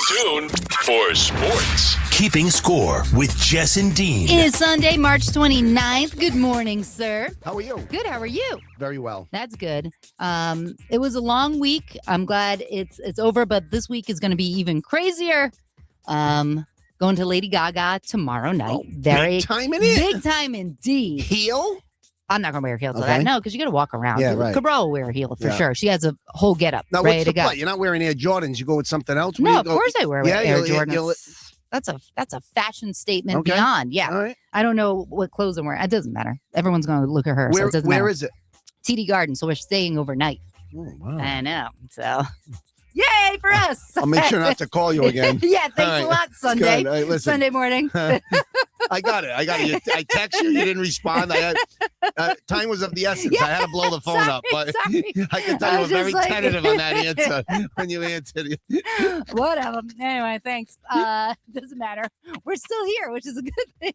tuned for sports. Keeping Score with Jess and Dean. It is Sunday, March 29th. Good morning, sir. How are you? Good. How are you? Very well. That's good. It was a long week. I'm glad it's over, but this week is going to be even crazier. Going to Lady Gaga tomorrow night. Oh, big time in it. Big time indeed. Heel? I'm not going to wear heels. Okay. No, because you got to walk around. Yeah, right. Cabral will wear a heel for Yeah. sure. She has a whole getup Now, ready what's to the go. play? You're not wearing Air Jordans. You go with something else? No, of course I wear Air you'll- Jordans. That's a fashion statement Okay. beyond. Yeah. All right. I don't know what clothes I'm wearing. It doesn't matter. Everyone's going to look at her. So Where, it doesn't matter. where is it? TD Garden. So we're staying overnight. Oh, wow. I know. So, yay for us. I'll make sure not to call you again. Yeah, thanks All a right. lot, It's Sunday. good. All right, listen. Sunday morning. I got it. I text you. You didn't respond. Time was of the essence. Yeah, I had to blow the phone up. But sorry. I can I tell you were was very just like- tentative on that answer when you answered it. Whatever. Anyway, thanks. Doesn't matter. We're still here, which is a good thing.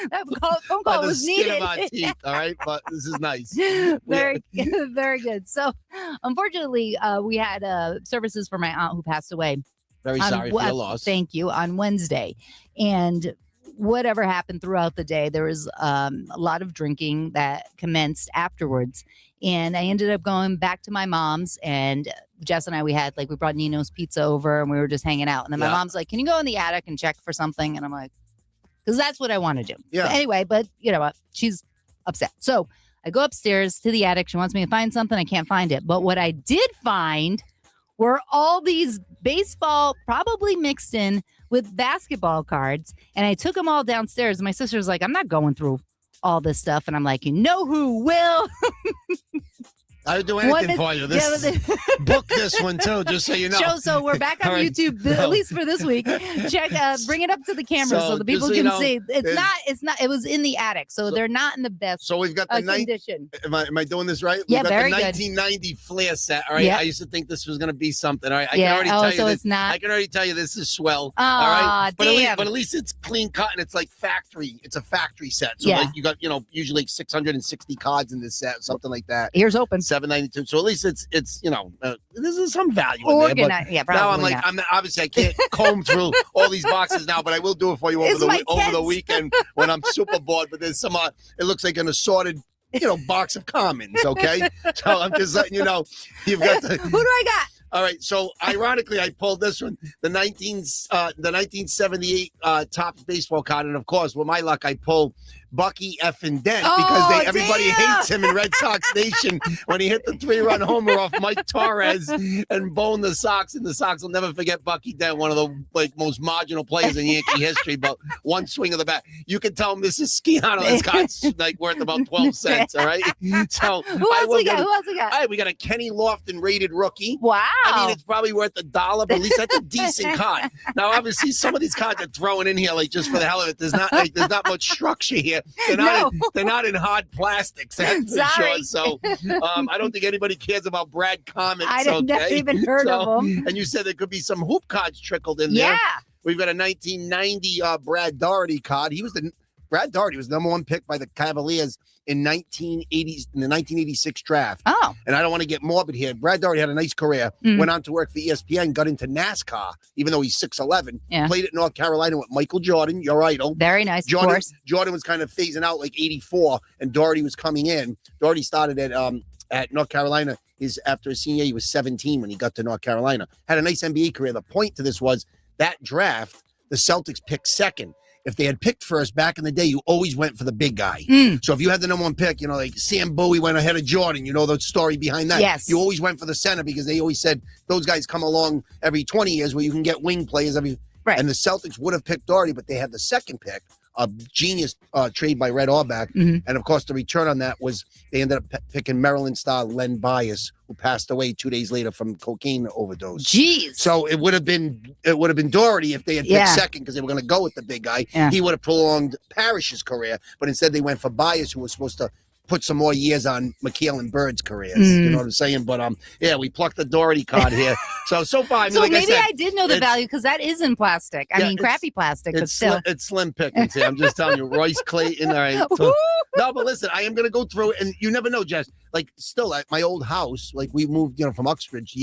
That phone By call the was skin needed. of our teeth, all right? But this is nice. Very, very good. So, unfortunately, we had services for my aunt who passed away. Very sorry for your loss. Thank you. On Wednesday. And whatever happened throughout the day, there was a lot of drinking that commenced afterwards. And I ended up going back to my mom's, and Jess and I, we brought Nino's pizza over and we were just hanging out. And then my Yeah. mom's like, can you go in the attic and check for something? And I'm like, because that's what I want to do. Yeah. But anyway, but you know what? She's upset. So I go upstairs to the attic. She wants me to find something. I can't find it. But what I did find were all these baseball, probably mixed in with basketball cards. And I took them all downstairs. And my sister's like, I'm not going through all this stuff. And I'm like, you know who will? I would do anything for you. Book this one too, just so you know. So we're back on All right. YouTube, at least for this week. Check, bring it up to the camera so the people just so can you know, see. It's not. It was in the attic, so they're not in the best So we've got the condition. Am I doing this right? Yeah, We've got very the good. 1990 Flair set. All right. Yeah. I used to think this was going to be something. All right. I Yeah. can already Oh, tell so you it's not. I can already tell you this is swell. Aw, all right. damn. But at least it's clean cut and it's like factory. It's a factory set. So Yeah. like you got usually like 660 cards in this set, something like that. Ears open. 792. So at least it's this is some value in there. But Organized. Yeah, probably now I'm like, not. obviously I can't comb through all these boxes now, but I will do it for you over It's my the kids. weekend when I'm super bored. But there's some, it looks like an assorted, box of commons. Okay, so I'm just letting you know you've got the. Who do I got? All right, so ironically, I pulled this one, the 1978 Topps baseball card, and of course, with my luck, I pulled Bucky effing Dent because everybody damn. hates him in Red Sox Nation when he hit the 3-run homer off Mike Torres and boned the Sox, and the Sox will never forget Bucky Dent, one of the most marginal players in Yankee history. But one swing of the bat, you can tell him this is Sciano. This card's worth about 12 cents. All right, so Who else we got? All right, we got a Kenny Lofton rated rookie. Wow. I mean, it's probably worth $1, but at least that's a decent card. Now, obviously, some of these cards are thrown in here just for the hell of it. There's not much structure here. They're not in hard plastics. That's for Sorry. sure. So I don't think anybody cares about Brad Comets. I've never even heard of them. And you said there could be some hoop cards trickled in there. Yeah. We've got a 1990 Brad Daugherty card. Brad Daugherty was the #1 pick by the Cavaliers in the 1986 draft. Oh. And I don't want to get morbid here. Brad Daugherty had a nice career, went on to work for ESPN, got into NASCAR, even though he's 6'11", Yeah. played at North Carolina with Michael Jordan, your idol. Very nice, of course. Jordan was kind of phasing out like 84, and Daugherty was coming in. Daugherty started at North Carolina. After his senior year, he was 17 when he got to North Carolina. Had a nice NBA career. The point to this was that draft, the Celtics picked second. If they had picked first back in the day, you always went for the big guy. So if you had the #1 pick, like Sam Bowie went ahead of Jordan, the story behind that. Yes. You always went for the center because they always said those guys come along every 20 years where you can get wing players every. Right. And the Celtics would have picked Daugherty, but they had the second pick, a genius trade by Red Auerbach. And of course, the return on that was they ended up picking Maryland star Len Bias, who passed away 2 days later from cocaine overdose. Jeez. So it would have been Daugherty if they had picked second because they were going to go with the big guy. Yeah. He would have prolonged Parrish's career, but instead they went for Bias, who was supposed to put some more years on McHale and Bird's careers. You know what I'm saying? But we plucked the Daugherty card here. So far, I mean, So like maybe I said, I did know the it's- value because that is in plastic. I Yeah, mean, it's- crappy plastic, but it's still. it's slim pickings here. I'm just telling you, Royce Clayton. All right. So, no, but listen, I am gonna go through it, and you never know, Jess. Like, still at my old house, like we moved, from Uxbridge,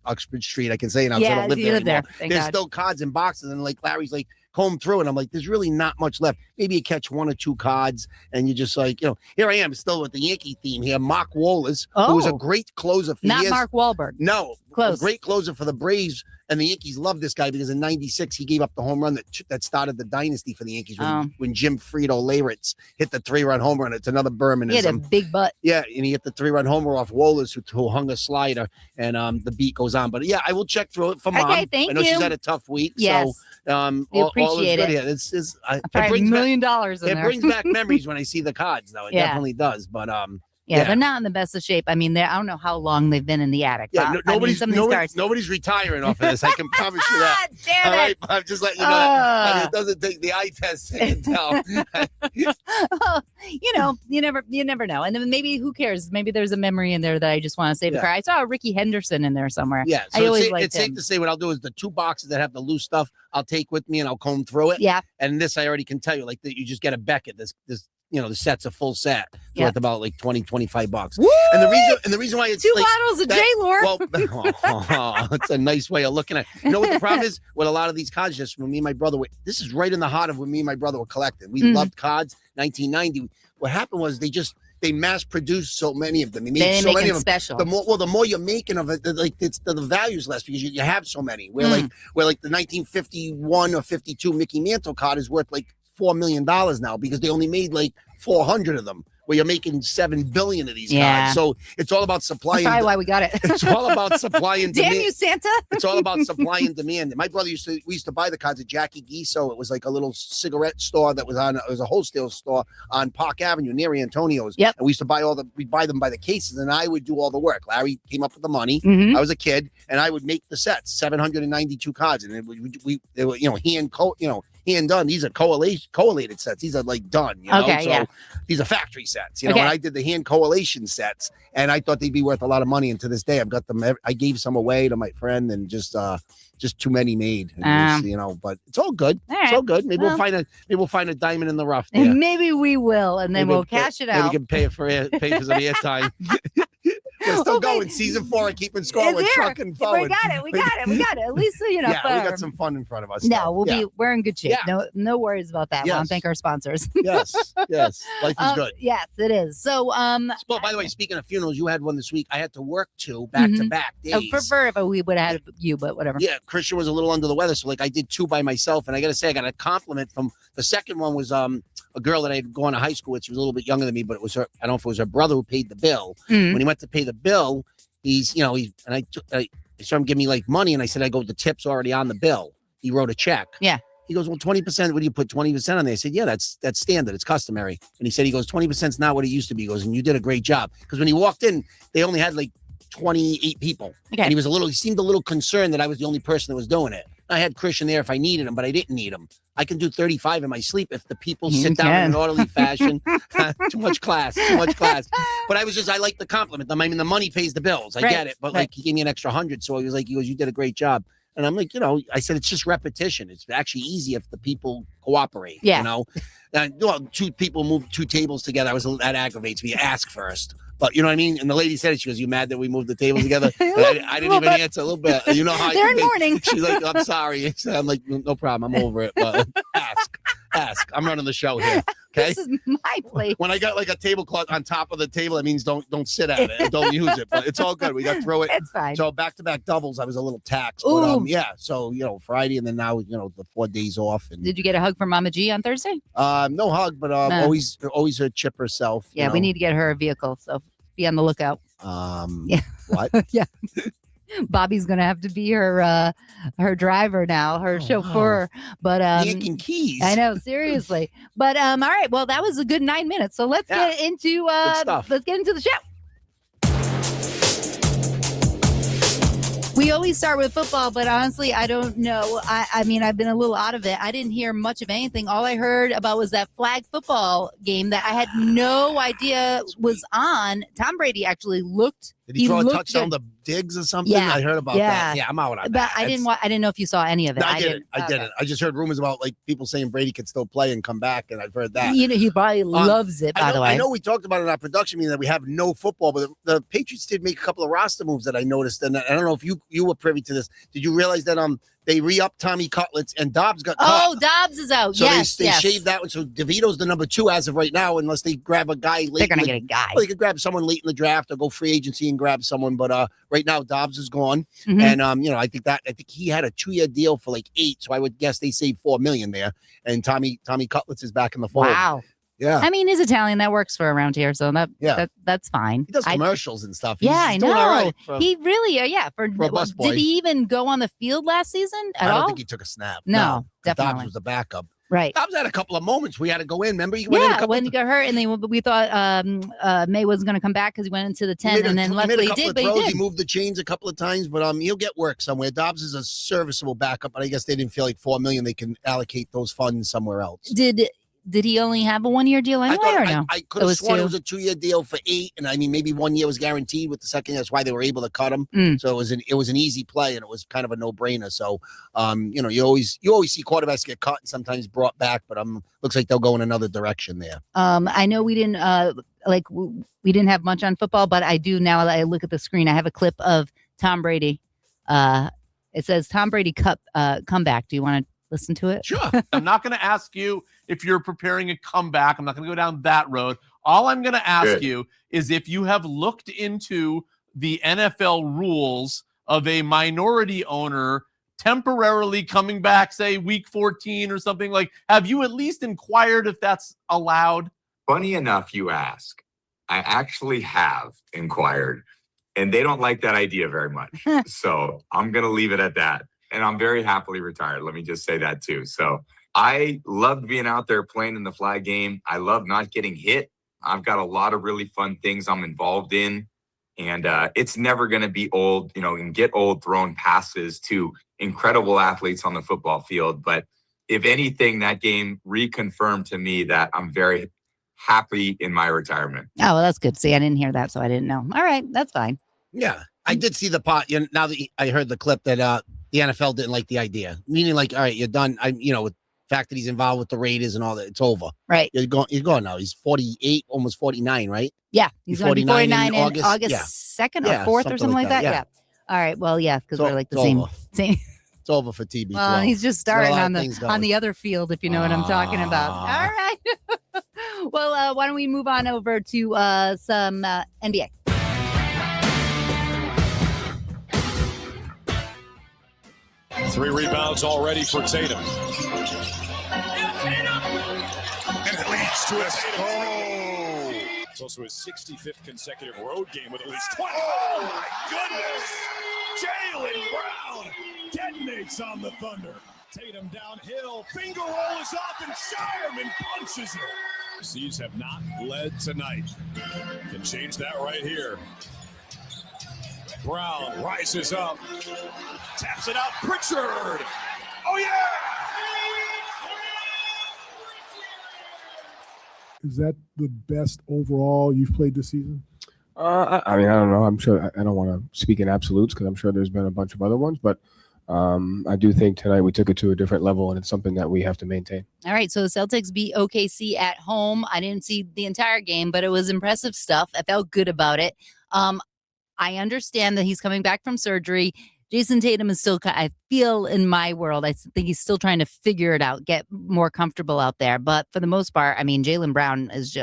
Uxbridge Street. I can say it now. 'Cause I don't live you there live anymore. there. Thank There's God. still cards and boxes, and like Larry's like comb through, and I'm like, there's really not much left. Maybe you catch one or two cards, and you just like, here I am still with the Yankee theme here. Mark Wallace, who was a Oh. great closer for Not years. Mark Wahlberg. No, Close. a great closer for the Braves. And the Yankees love this guy because in '96 he gave up the home run that started the dynasty for the Yankees when Jim Frito Leyritz hit the 3-run home run. It's another Bermanism. He had a big butt. Yeah, and he hit the 3-run homer off Wallace, who hung a slider, and the beat goes on. But yeah, I will check through it for Mom. Okay, thank I know she's you. had a tough week. Yes. So We appreciate it. Yeah, it's I it probably brings $1 back, million in it there. brings back memories when I see the cards, though. It Yeah. definitely does. But Yeah, they're not in the best of shape. I mean, I don't know how long they've been in the attic. yeah, but, I mean, some of these cards. nobody's retiring off of this. I can promise you that. Damn All it. right, I'm just letting you know that. Ah. It doesn't take the eye test to tell. You never know. And then maybe who cares? Maybe there's a memory in there that I just want to save a Yeah. card. I saw Ricky Henderson in there somewhere. Yeah, I so always it's liked safe him. to say what I'll do is the two boxes that have the loose stuff I'll take with me and I'll comb through it. Yeah. And this I already can tell you, like that you just get a Beckett. This the set's a full set. It's Yeah. worth about like $20-25. Woo! And the reason why it's Two like, bottles of J-Lore. well, it's a nice way of looking at it. You know what the problem is with a lot of these cards? Just when me and my brother were, this is right in the heart of when me and my brother were collecting. We loved cards. 1990. What happened was they mass produced so many of them. They made They so make many them of them. special. The more you're making of it, the value's less because you have so many. Where like the 1951 or 52 Mickey Mantle card is worth like $4 million now because they only made like 400 of them. Where you're making 7 billion of these cards. So it's all about supply. That's probably why we got it. It's all about supply and demand. Damn you, Santa. It's all about supply and demand. My brother we used to buy the cards at Jackie Giso. It was like a little cigarette store it was a wholesale store on Park Avenue near Antonio's. Yep. And we usused to we'd buy them by the cases and I would do all the work. Larry came up with the money. Mhm. I was a kid and I would make the sets, 792 cards. And they were, hand done. These are collated sets. These are like done, Okay, so yeah. these are factory sets, Okay. and I did the hand collation sets and I thought they'd be worth a lot of money. And to this day, I've got them. I gave some away to my friend and just too many made, and but it's all good. All It's right. all good. Maybe Well. we'll find a diamond in the rough there. And maybe we will, and then Maybe we'll cash it Maybe we out. can pay for some airtime. We're still Okay. going. Season 4 and keeping score. It's We're here. trucking We forward. got it. We got it. At least, Yeah, we for- got some fun in front of us. No, Yeah. we're in good shape. Yeah. No worries about that. We want Yes. to thank our sponsors. Yes. Life is good. Yes, it is. So, Well, by the way, speaking of funerals, you had one this week. I had to work 2 back-to-back days. I would prefer if we would have had you, but whatever. Yeah, Christian was a little under the weather, so like I did 2 by myself, and I got to say I got a compliment from the second one was a girl that I had gone to high school with. She was a little bit younger than me, but it was her. I don't know if it was her brother who paid the bill. Mhm. When he went to pay the bill, I saw him give me like money, and I said I go, the tip's already on the bill. He wrote a check. Yeah. He goes, well, 20%. What do you put 20% on there? I said, yeah, that's standard. It's customary. And he said, 20% is not what it used to be. He goes, and you did a great job. Because when he walked in, they only had like 28 people. Okay. And he seemed a little concerned that I was the only person that was doing it. I had Christian there if I needed him, but I didn't need him. I can do 35 in my sleep if the people You sit down in can. an orderly fashion. Too much class. But I like the compliment. I mean, the money pays the bills. I Right, get it. But like he gave me an extra 100. So he goes, you did a great job. And I'm like, I said, it's just repetition. It's actually easy if the people cooperate, Yeah. And, well, 2 people move 2 tables together. That aggravates me. Ask first. But you know what I mean? And the lady said it. She goes, you mad that we moved the tables together? And I didn't even answer a little bit. You know how I They're can in be. mourning. She's like, I'm sorry. I'm like, no problem. I'm over it. But ask. I'm running the show here. Okay. This is my plate. When I got like a tablecloth on top of the table, that means don't sit at it and don't use it. But it's all good. We got through it. It's fine. So back-to-back doubles, I was a little taxed. But Ooh. yeah. So Friday and then now the 4 days off. And Did you get a hug from Mama G on Thursday? no hug, but No. always her chip herself. Yeah, we need to get her a vehicle, so be on the lookout. Yeah. What? Yeah. Bobby's gonna have to be her driver now, her chauffeur. But Yanking keys. I know, seriously. But all right, well, that was a good 9 minutes. So let's get into stuff. let's get into the show. We always start with football, but honestly, I don't know. I mean, I've been a little out of it. I didn't hear much of anything. All I heard about was that flag football game that I had no idea was on. Tom Brady actually looked Did he throw a looked touchdown good. to Diggs or something? Yeah, I heard about yeah. that. Yeah, I'm out on But that. I didn't know if you saw any of it. No, I didn't. I Okay. didn't. I just heard rumors about like people saying Brady could still play and come back, and I've heard that. You know, he probably loves it. By the way, I know we talked about it in our production meeting that we have no football, but the Patriots did make a couple of roster moves that I noticed, and I don't know if you were privy to this. Did you realize that they re-upped Tommy Cutlets and Dobbs got cut? Oh, Dobbs is out. So yes, they shaved that one. So DeVito's the number 2 as of right now, unless they grab a guy late. They're gonna get a guy. Well, they could grab someone late in the draft or go free agency and grab someone. But right now Dobbs is gone, and I think he had a 2-year deal for like 8. So I would guess they saved $4 million there. And Tommy Cutlets is back in the fold. Wow. Yeah. I mean, he's Italian. That works for around here, so that's fine. He does commercials and stuff. I know. Doing all right He really, for a bus boy. Did he even go on the field last season at all? I don't think he took a snap. No, definitely. Dobbs was the backup. Right. Dobbs had a couple of moments. We had to go in. Remember, he went in a couple when he got hurt, and we thought May wasn't going to come back because he went into the 10, and then luckily he did. But he did. He moved the chains a couple of times, but he'll get work somewhere. Dobbs is a serviceable backup, but I guess they didn't feel like $4 million. They can allocate those funds somewhere else. Did he only have a 1-year deal anyway, or no? I could have sworn it was a 2-year deal for 8, and I mean maybe 1 year was guaranteed with the second. That's why they were able to cut him. So it was an easy play, and it was kind of a no-brainer. So you always see quarterbacks get cut and sometimes brought back, but looks like they'll go in another direction there. I know we didn't we didn't have much on football, but I do now. I look at the screen. I have a clip of Tom Brady. It says Tom Brady comeback. Do you want to listen to it? Sure. I'm not going to ask you if you're preparing a comeback. I'm not going to go down that road. All I'm going to ask you is if you have looked into the NFL rules of a minority owner temporarily coming back, say week 14 or something. Like, have you at least inquired if that's allowed? Funny enough, you ask. I actually have inquired, and they don't like that idea very much. So I'm going to leave it at that. And I'm very happily retired. Let me just say that too. So I loved being out there playing in the flag game. I love not getting hit. I've got a lot of really fun things I'm involved in. And it's never going to be old, and get old throwing passes to incredible athletes on the football field. But if anything, that game reconfirmed to me that I'm very happy in my retirement. Oh, well, that's good. See, I didn't hear that, so I didn't know. All right, that's fine. Yeah, I did see the part. Now that I heard the clip that the NFL didn't like the idea, meaning like, all right, you're done. With the fact that he's involved with the Raiders and all that, it's over. Right. You're gone now. He's 48, almost 49, right? Yeah, he's 49 in August 2nd or 4th or something like that. Yeah. All right. Well, yeah, because we're like the same. It's over for TB12. Well, he's just starting on the other field, if you know what I'm talking about. All right. Well, why don't we move on over to some NBA? Three rebounds already for Tatum. And it leads to a Tatum. It's also his 65th consecutive road game with at least 20. Oh, my goodness. Jaylen Brown detonates on the Thunder. Tatum downhill. Finger roll is off, and Shireman punches it. Seas have not led tonight. Can change that right here. Brown rises up, taps it out. Pritchard. Oh, yeah. Is that the best overall you've played this season? I don't know. I'm sure I don't want to speak in absolutes because I'm sure there's been a bunch of other ones, but I do think tonight we took it to a different level, and it's something that we have to maintain. All right, so the Celtics beat OKC at home. I didn't see the entire game, but it was impressive stuff. I felt good about it. I understand that he's coming back from surgery. Jason Tatum is still, I feel in my world, I think he's still trying to figure it out, get more comfortable out there. But for the most part, I mean, Jaylen Brown is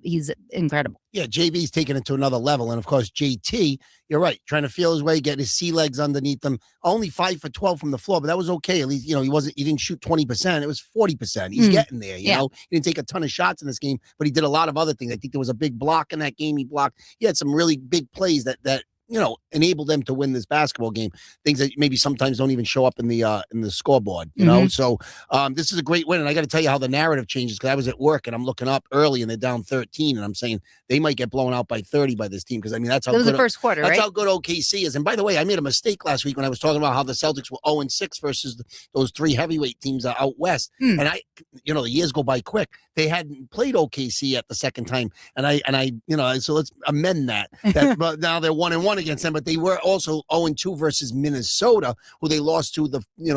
he's incredible. Yeah, JB's taking it to another level. And of course, JT, you're right, trying to feel his way, get his sea legs underneath him. Only 5 for 12 from the floor, but that was okay. At least, he didn't shoot 20%. It was 40%. He's getting there, you know. He didn't take a ton of shots in this game, but he did a lot of other things. I think there was a big block in that game. He had some really big plays that enable them to win this basketball game. Things that maybe sometimes don't even show up in the scoreboard, you know? So this is a great win. And I got to tell you how the narrative changes, because I was at work and I'm looking up early and they're down 13. And I'm saying they might get blown out by 30 by this team. Because I mean, that's how That was good the first quarter, that's right? how good OKC is. And by the way, I made a mistake last week when I was talking about how the Celtics were 0-6 versus those 3 heavyweight teams out west. And the years go by quick. They hadn't played OKC at the second time. And I so let's amend that. But now they're 1-1 against them, but they were also 0-2 versus Minnesota, who they lost to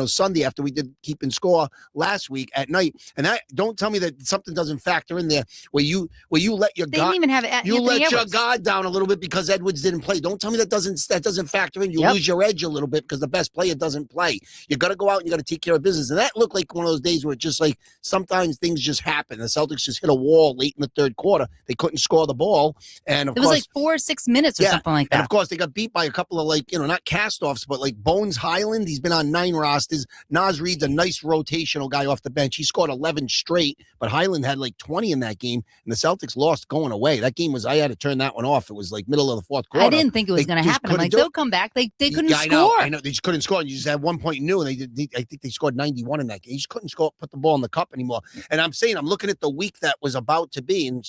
Sunday after we did keeping score last week at night. And don't tell me that something doesn't factor in there where you let your They didn't even have you let your Edwards. guard down a little bit because Edwards didn't play. Don't tell me that doesn't factor in. You lose your edge a little bit because the best player doesn't play. You got to go out and you got to take care of business. And that looked like one of those days where it just like sometimes things just happen. The Celtics just hit a wall late in the third quarter. They couldn't score the ball, and of It course, was like 4 or 6 minutes or something like that. and of course, they got beat by a couple of not cast-offs, but like Bones Highland. He's been on 9 rosters. Nas Reed's a nice rotational guy off the bench. He scored 11 straight, but Highland had like 20 in that game, and the Celtics lost going away. That game I had to turn that one off. It was like middle of the fourth quarter. I didn't think it was going to happen. I'm like, they'll come back. They couldn't score. I know. They just couldn't score. And you just had 1 point new, and I think they scored 91 in that game. You just couldn't put the ball in the cup anymore. And I'm looking at the week that was about to be, and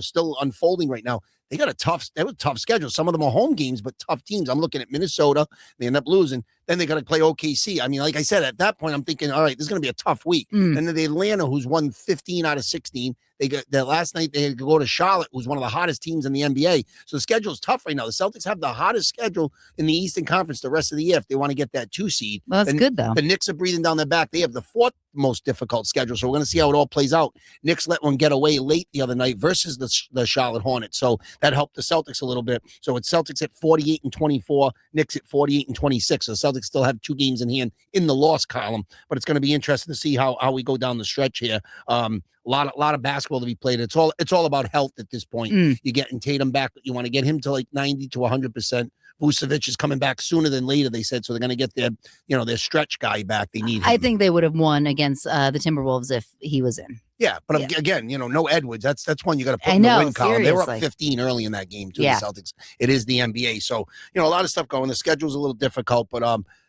still unfolding right now. They got a tough schedule. Some of them are home games, but tough teams. I'm looking at Minnesota. They end up losing. Then they got to play OKC. I mean, like I said, at that point, I'm thinking, all right, this is going to be a tough week. And then the Atlanta, who's won 15 out of 16. They got that last night. They had to go to Charlotte, who's one of the hottest teams in the NBA. So the schedule is tough right now. The Celtics have the hottest schedule in the Eastern Conference the rest of the year if they want to get that 2 seed. Well, that's good though. The Knicks are breathing down their back. They have the 4th most difficult schedule. So we're going to see how it all plays out. Knicks let one get away late the other night versus the Charlotte Hornets. So that helped the Celtics a little bit. So it's Celtics at 48-24, Knicks at 48-26. So the Celtics still have 2 games in hand in the loss column, but it's going to be interesting to see how we go down the stretch here. A lot of basketball to be played. It's all about health at this point. You're getting Tatum back. You want to get him to like 90 to 100%. Vucevic is coming back sooner than later, they said. So they're going to get their stretch guy back. They need him. I think they would have won against the Timberwolves if he was in. Yeah, but again, no Edwards. That's one you got to put in the win column. They were up 15 early in that game too. Yeah. The Celtics. It is the NBA, so a lot of stuff going. The schedule's a little difficult, but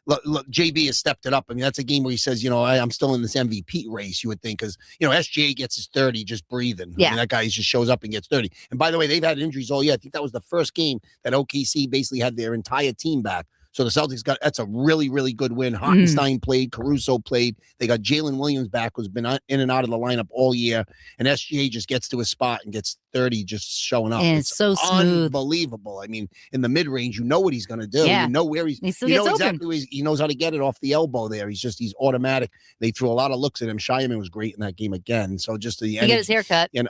look, JB has stepped it up. I mean, that's a game where he says, I'm still in this MVP race. You would think because SGA gets his 30 just breathing. Yeah, I mean, that guy just shows up and gets 30. And by the way, they've had injuries all year. I think that was the first game that OKC basically had their entire team back. So the Celtics that's a really, really good win. Hartenstein played, Caruso played. They got Jalen Williams back, who's been in and out of the lineup all year. And SGA just gets to a spot and gets 30 just showing up. And it's so smooth. Unbelievable. I mean, in the mid-range, you know what he's going to do. Yeah. You know where he still gets exactly open. where he knows how to get it off the elbow there. He's automatic. They threw a lot of looks at him. Shireman was great in that game again. So just the he got his haircut. And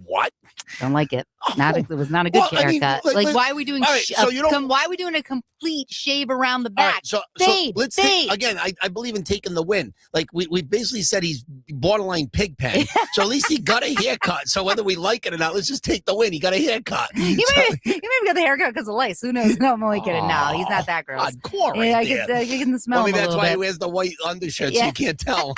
what? Don't like it. It was not a good haircut. Why are we doing? Right, so why are we doing a complete shave around the back? Right, so let's take, again. I believe in taking the win. Like we basically said, he's borderline pigpen. So at least he got a haircut. So whether we like it or not, let's just take the win. He got a haircut. You maybe got the haircut because of lice. Who knows? No, I'm only kidding. No, he's not that gross. Hardcore right there. I can smell Maybe him a that's little why bit. he wears the white undershirt, so you can't tell.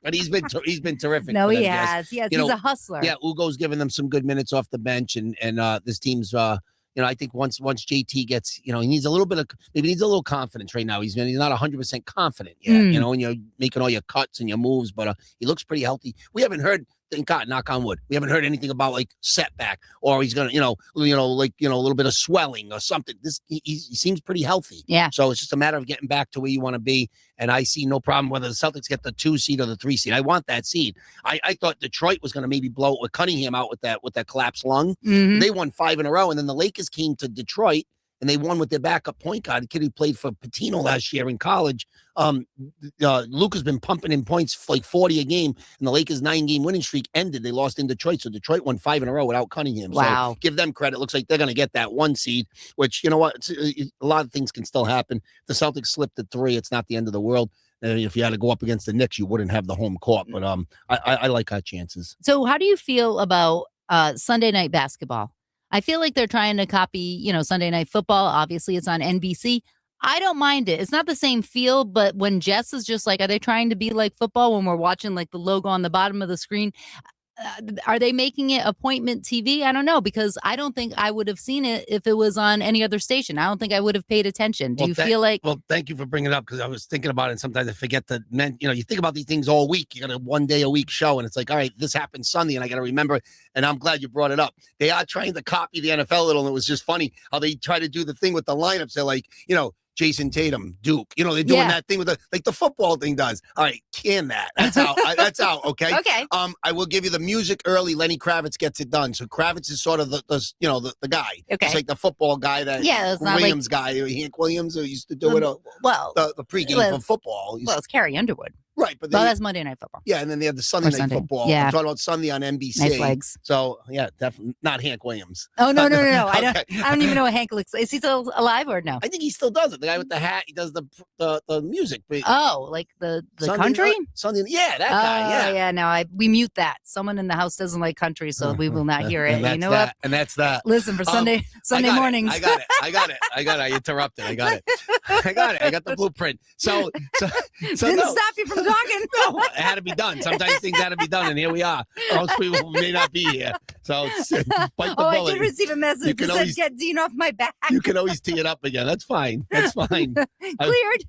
But he's been terrific. No, for them, he Jess. has. Yes, he's a hustler. Yeah, Ugo's giving them some good minutes off the bench, and this team's I think once JT gets, he needs a little bit of, maybe needs a little confidence right now. He's not 100% confident yet, and you're making all your cuts and your moves, but he looks pretty healthy. We haven't heard, thank God, knock on wood, we haven't heard anything about like setback or he's gonna, a little bit of swelling or something. He seems pretty healthy. Yeah. So it's just a matter of getting back to where you want to be. And I see no problem whether the Celtics get the 2 seed or the 3 seed. I want that seed. I thought Detroit was going to maybe blow it with Cunningham out with that collapsed lung. They won 5 in a row, and then the Lakers came to Detroit and they won with their backup point guard, the kid who played for Patino last year in college. Luka's been pumping in points like 40 a game, and the Lakers' 9-game winning streak ended. They lost in Detroit, so Detroit won 5 in a row without Cunningham. Wow. So give them credit. Looks like they're going to get that 1 seed, which, you know what, a lot of things can still happen. If the Celtics slip to 3, it's not the end of the world. If you had to go up against the Knicks, you wouldn't have the home court. But I like our chances. So how do you feel about Sunday night basketball? I feel like they're trying to copy, Sunday night football. Obviously, it's on NBC. I don't mind it. It's not the same feel, but when Jess is just like, are they trying to be like football when we're watching like the logo on the bottom of the screen? are they making it appointment TV? I don't know, because I don't think I would have seen it if it was on any other station. I don't think I would have paid attention. Do you feel like? Well, thank you for bringing it up, because I was thinking about it. And sometimes I forget to you think about these things all week. You got a 1 day a week show, and it's like, all right, this happened Sunday, and I got to remember. And I'm glad you brought it up. They are trying to copy the NFL a little, and it was just funny how they try to do the thing with the lineups. They're like, Jason Tatum, Duke. They're doing that thing with the football thing does. All right, can that? That's out. That's out. Okay. Okay. I will give you the music early. Lenny Kravitz gets it done. So Kravitz is sort of the guy. Okay. It's like the football guy that it's not Williams guy, Hank Williams, who used to do it. The pregame for football. It's Carrie Underwood. Right, but that's Monday Night Football. Yeah, and then they have the Sunday Night Football. Yeah. I'm talking about Sunday on NBC. Nice legs. So yeah, definitely not Hank Williams. Oh no! Okay. I don't even know what Hank looks like. Is he still alive or no? I think he still does it. The guy with the hat, he does the music. But like the Sunday, country? Sunday, yeah, that guy. Yeah, no, we mute that. Someone in the house doesn't like country, so we will not hear it. You know what? And that's that. Listen, for Sunday mornings. I got it. I interrupted. I got it. I got the blueprint. So didn't stop you from talking. No, it had to be done. Sometimes things had to be done, and here we are. Most people may not be here. So bite the bullet. I did receive a message that said, "Get Dean off my back." You can always tee it up again. That's fine. Cleared.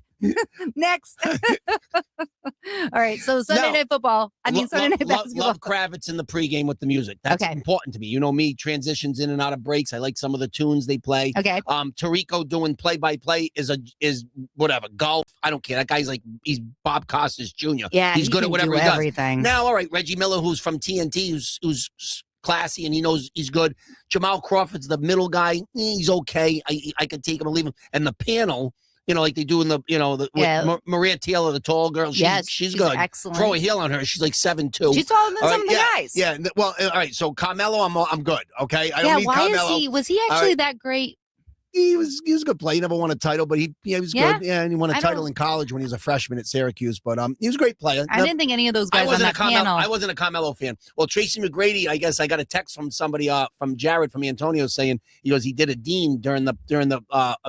Next. All right. So Sunday Night Football. Sunday Night Basketball. Love Kravitz in the pregame with the music. That's important to me. You know me, transitions in and out of breaks. I like some of the tunes they play. Okay. Tarico doing play-by-play is whatever. Golf. I don't care. That guy's like, he's Bob Costas Jr. Yeah. He's good at whatever he everything. does. Now, all right, Reggie Miller, who's from TNT, who's classy and he knows he's good. Jamal Crawford's the middle guy. He's okay. I could take him and leave him. And the panel, like they do in with Maria Taylor, the tall girl. She's good. Excellent. Throw a heel on her. She's like 7'2". She's taller than some of the guys. Yeah. Well, all right. So Carmelo, I'm good. Okay. I don't need why Carmelo. was he actually that great? He was a good player. He never won a title, but he was good. Yeah, and he won a title in college when he was a freshman at Syracuse. But he was a great player. I didn't think any of those guys on that panel. I wasn't a Carmelo fan. Well, Tracy McGrady, I guess I got a text from somebody, from Jared from Antonio, saying he did a Dean during the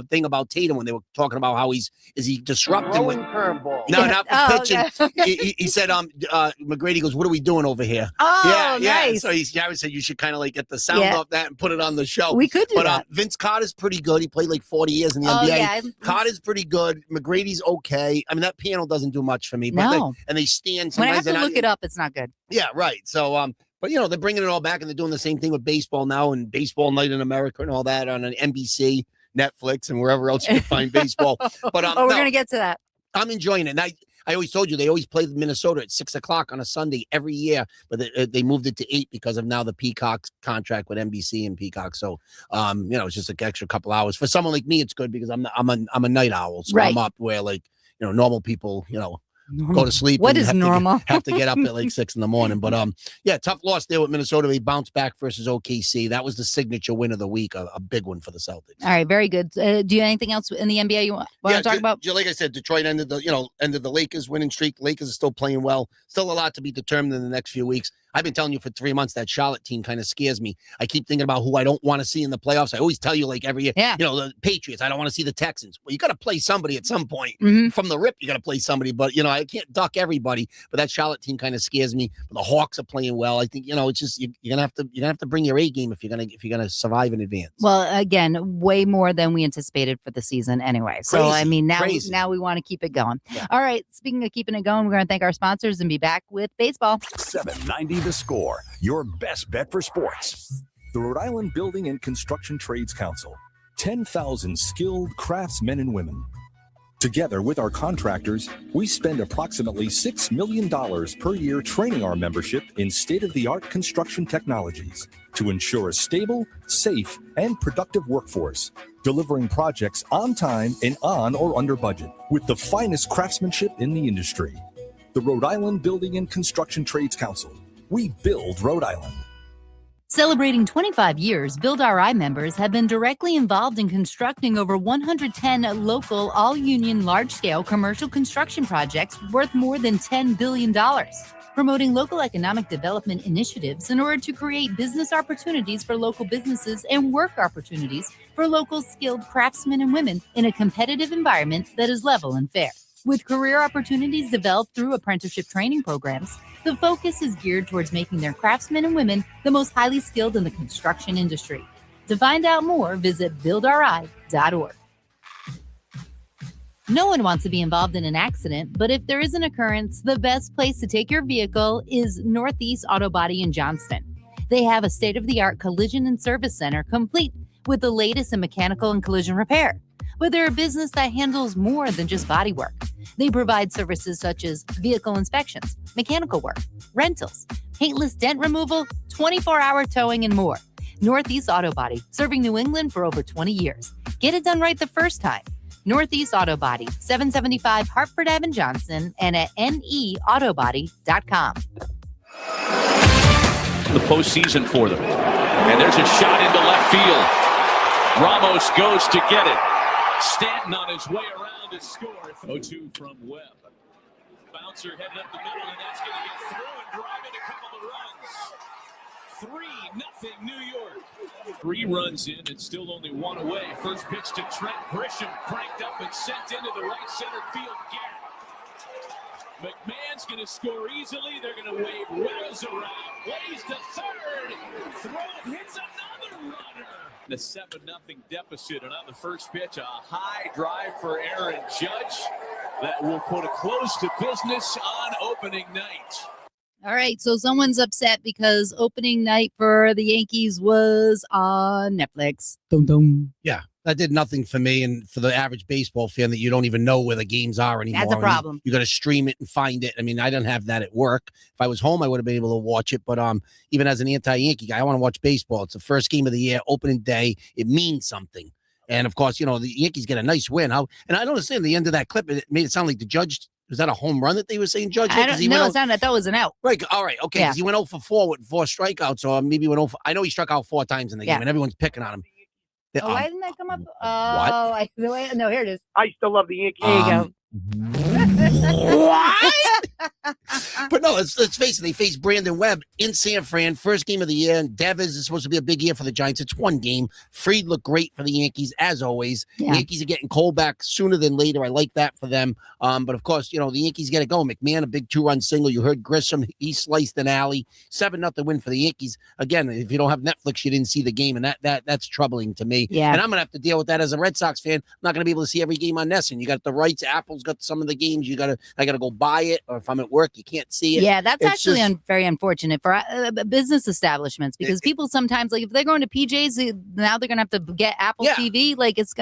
thing about Tatum when they were talking about how is he disrupting with curveball. No, not for pitching. Okay. He said McGrady goes, "What are we doing over here?" Oh, yeah. Nice. So Jared said you should kind of like get the sound off that and put it on the show. We could do that. Vince Carter's pretty good. He played like 40 years in the NBA. Yeah. Carter's pretty good. McGrady's okay. I mean, that panel doesn't do much for me. But they stand. When I have to look it up, it's not good. Yeah, right. So, but they're bringing it all back, and they're doing the same thing with baseball now, and Baseball Night in America and all that on an NBC, Netflix, and wherever else you can find baseball. But we're gonna get to that. I'm enjoying it. And I always told you they always play Minnesota at 6:00 on a Sunday every year, but they moved it to 8 because of now the Peacock contract with NBC and Peacock. So, it's just an extra couple hours for someone like me. It's good because I'm a night owl, so I'm up where normal people, go to sleep. What is normal? Have to get up at like 6 a.m. But tough loss there with Minnesota. They bounced back versus OKC. That was the signature win of the week, a big one for the Celtics. All right, very good. Do you have anything else in the NBA you want to talk about? Like I said, Detroit ended the Lakers winning streak. The Lakers are still playing well. Still a lot to be determined in the next few weeks. I've been telling you for 3 months that Charlotte team kind of scares me. I keep thinking about who I don't want to see in the playoffs. I always tell you every year, the Patriots, I don't want to see the Texans. Well, you got to play somebody at some point. Mm-hmm. From the rip, you got to play somebody. But, I can't duck everybody. But that Charlotte team kind of scares me. But the Hawks are playing well. I think, it's just you're gonna have to bring your A game if you're gonna survive in advance. Well, again, way more than we anticipated for the season anyway. So now we want to keep it going. Yeah. All right. Speaking of keeping it going, we're gonna thank our sponsors and be back with baseball. 790 The Score, your best bet for sports. The Rhode Island Building and Construction Trades Council. 10,000 skilled craftsmen and women. Together with our contractors, we spend approximately $6 million per year training our membership in state-of-the-art construction technologies to ensure a stable, safe, and productive workforce, delivering projects on time and on or under budget with the finest craftsmanship in the industry. The Rhode Island Building and Construction Trades Council. We build Rhode Island. Celebrating 25 years, Build RI members have been directly involved in constructing over 110 local, all-union, large-scale commercial construction projects worth more than $10 billion, promoting local economic development initiatives in order to create business opportunities for local businesses and work opportunities for local skilled craftsmen and women in a competitive environment that is level and fair. With career opportunities developed through apprenticeship training programs, the focus is geared towards making their craftsmen and women the most highly skilled in the construction industry. To find out more, visit buildri.org. No one wants to be involved in an accident, but if there is an occurrence, the best place to take your vehicle is Northeast Auto Body in Johnston. They have a state-of-the-art collision and service center complete with the latest in mechanical and collision repair. But they're a business that handles more than just body work. They provide services such as vehicle inspections, mechanical work, rentals, paintless dent removal, 24-hour towing, and more. Northeast Auto Body, serving New England for over 20 years. Get it done right the first time. Northeast Auto Body, 775 Hartford Ave in Johnston, and at neautobody.com. The postseason for them. And there's a shot into left field. Ramos goes to get it. Stanton on his way around to score. 0-2 from Webb. Bouncer heading up the middle, and that's going to get through and drive in a couple of runs. 3-0 New York. 3 runs in and still only 1 away. First pitch to Trent Grisham, cranked up and sent into the right center field gap. McMahon's going to score easily. They're going to wave Wells around. Plays to third. Throw hits another runner. The 7-0 deficit, and on the first pitch, a high drive for Aaron Judge that will put a close to business on opening night. All right, so someone's upset because opening night for the Yankees was on Netflix. Dum dum. Yeah, that did nothing for me and for the average baseball fan that you don't even know where the games are anymore. That's a problem. You got to stream it and find it. I mean, I don't have that at work. If I was home, I would have been able to watch it. But even as an anti-Yankee guy, I want to watch baseball. It's the first game of the year, opening day. It means something. And of course, the Yankees get a nice win. And I don't understand the end of that clip. It made it sound like the Judge. Was that a home run that they were saying, Judge? I don't know. I thought it was an out. Right. All right. Okay. Because he went 0 for 4 with 4 strikeouts, or maybe went 0 for. I know he struck out 4 times in the game, and everyone's picking on him. Why didn't that come up? What? No, here it is. I still love the Yankees. There you go. What? But no, let's face it. They face Brandon Webb in San Fran, first game of the year. And Devers is supposed to be a big year for the Giants. It's 1 game. Fried looked great for the Yankees, as always. Yeah. The Yankees are getting Cole back sooner than later. I like that for them. But of course, the Yankees get it going. McMahon, a big 2-run single. You heard Grisham. He sliced an alley. 7-0 win for the Yankees. Again, if you don't have Netflix, you didn't see the game, and that's troubling to me. Yeah. And I'm gonna have to deal with that as a Red Sox fan. I'm not gonna be able to see every game on Nesson. You got the rights. Apple's got some of the games. I gotta go buy it, or if I'm at work, you can't see it. Yeah, that's It's actually just- very unfortunate for business establishments, because people sometimes, like, if they're going to PJ's, now they're gonna have to get Apple TV. Like, it's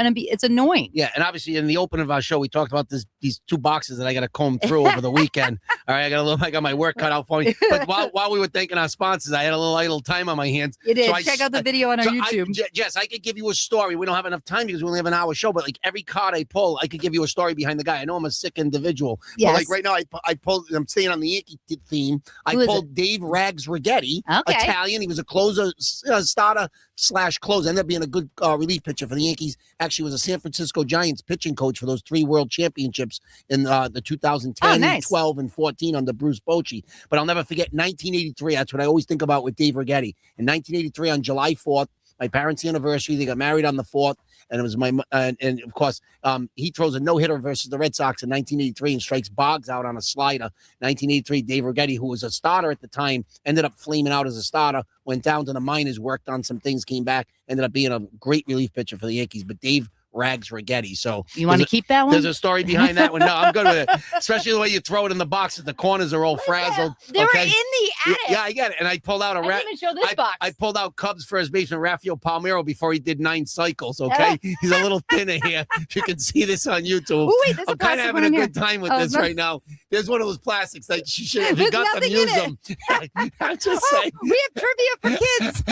annoying. Yeah, and obviously in the open of our show, we talked about these 2 boxes that I got to comb through over the weekend. All right, I got my work cut out for me. But while we were thanking our sponsors, I had a little idle time on my hands. It is. So Check out the video on our YouTube. Jess, I could give you a story. We don't have enough time because we only have an hour show. But like every card I pull, I could give you a story behind the guy. I know I'm a sick individual. Yes. But like right now, I pulled. I'm staying on the Yankee theme. I pulled Dave Rags Rigetti, Italian. He was a closer, starter / closer. Ended up being a good relief pitcher for the Yankees. Actually, was a San Francisco Giants pitching coach for those 3 World Championships in the 2010, 12, and 14 under Bruce Bochy. But I'll never forget 1983. That's what I always think about with Dave Rigetti. In 1983, on July 4th, my parents' anniversary. They got married on the 4th, and it was my and of course he throws a no-hitter versus the Red Sox in 1983 and strikes Boggs out on a slider. 1983, Dave Rigetti, who was a starter at the time, ended up flaming out as a starter. Went down to the minors, worked on some things, came back, ended up being a great relief pitcher for the Yankees. But Dave Rags Rigetti. So you want to keep that one? There's a story behind that one. No, I'm good with it. Especially the way you throw it in the box that the corners are all frazzled. They were in the attic. Yeah, I get it. And I pulled out I didn't even show this box. I pulled out Cubs first baseman Rafael Palmeiro before he did 9 cycles. Okay, he's a little thinner here. You can see this on YouTube. Oh, wait, I'm kind of having a good time with this right now. There's one of those plastics that you should, if you got them, use them. I'm just saying. We have trivia for kids.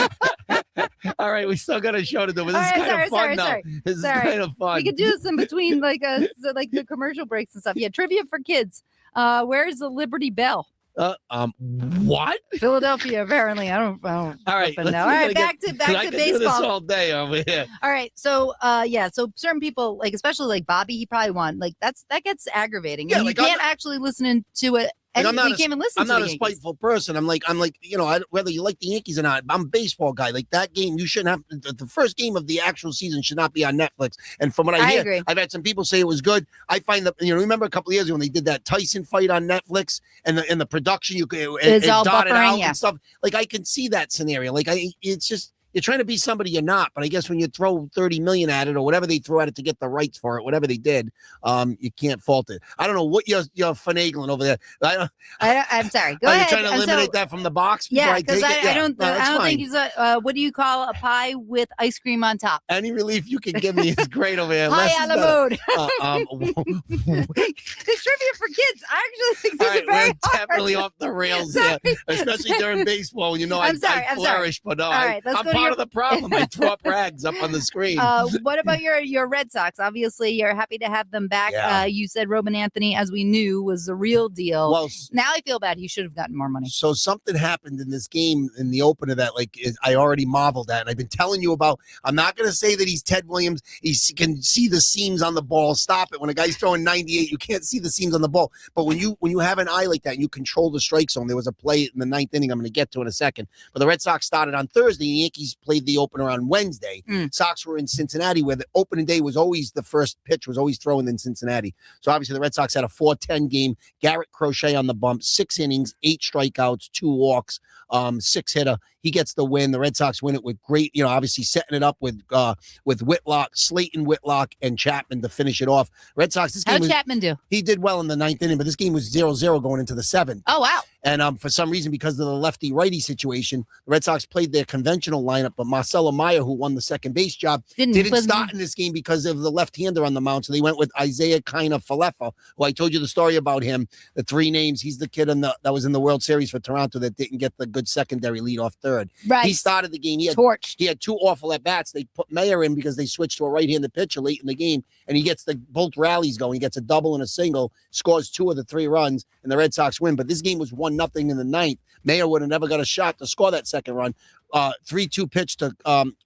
All right, we still got a show to do, but this is kind of fun now. This is kind of fun. We could do this in between like the commercial breaks and stuff. Yeah, trivia for kids. Where's the Liberty Bell? What? Philadelphia, apparently. I don't all right, know. All right, back to I baseball. Do this all day over here. All right, so so certain people, like especially like Bobby, he probably won. Like that gets aggravating. Yeah, and like you can't actually listen to it And I'm not we came and listened I'm to not the a Yankees. spiteful person. I'm like, whether you like the Yankees or not, I'm a baseball guy. Like that game, you shouldn't have the first game of the actual season should not be on Netflix. And from what I hear, agree. I've had some people say it was good. I find that remember a couple of years ago when they did that Tyson fight on Netflix and the production it all dotted buffering, out yeah. and stuff. Like I can see that scenario. Like it's just. You're trying to be somebody you're not, but I guess when you throw 30 million at it or whatever they threw at it to get the rights for it, whatever they did, you can't fault it. I don't know what you're finagling over there. I'm sorry. Go Are ahead. you trying to eliminate that from the box? Yeah, because I don't think he's what do you call a pie with ice cream on top? Any relief you can give me is great over here. High on the mood. It's trivia for kids. I actually think all this right, is very we're definitely off the rails here, especially during baseball. I flourish, but no, all right, let's I'm go to part of the problem. I throw up rags up on the screen. What about your Red Sox? Obviously, you're happy to have them back. Yeah. You said Roman Anthony, as we knew, was the real deal. Well, now I feel bad. He should have gotten more money. So something happened in this game in the opener that I already marveled at, and I've been telling you about. I'm not going to say that he's Ted Williams. He can see the seams on the ball. Stop it. When a guy's throwing 98, you can't see the seams on the ball. But when you have an eye like that and you control the strike zone, there was a play in the ninth inning I'm going to get to in a second. But the Red Sox started on Thursday. The Yankees played the opener on Wednesday. Sox were in Cincinnati, where the opening day was always the first pitch was always thrown in Cincinnati. So obviously the Red Sox had a 4-10 game. Garrett Crochet on the bump, 6 innings, 8 strikeouts, 2 walks, 6 hitter. He gets the win. The Red Sox win it with great, obviously setting it up with Whitlock, Slayton Whitlock, and Chapman to finish it off. Red Sox, this game How'd Chapman do? He did well in the ninth inning, but this game was 0-0 going into the 7th. Oh, wow. And for some reason, because of the lefty-righty situation, the Red Sox played their conventional lineup, but Marcelo Meyer, who won the second base job, didn't start in this game because of the left-hander on the mound. So they went with Isaiah Falefa, who I told you the story about him, the 3 names. He's the kid that was in the World Series for Toronto that didn't get the good secondary lead off third. Right. He started the game. He had 2 awful at-bats. They put Meyer in because they switched to a right-handed pitcher late in the game, and he gets both rallies going. He gets a double and a single, scores 2 of the 3 runs, and the Red Sox win. But this game was 1-0 in the ninth. Mayer would have never got a shot to score that second run. 3-2 pitch to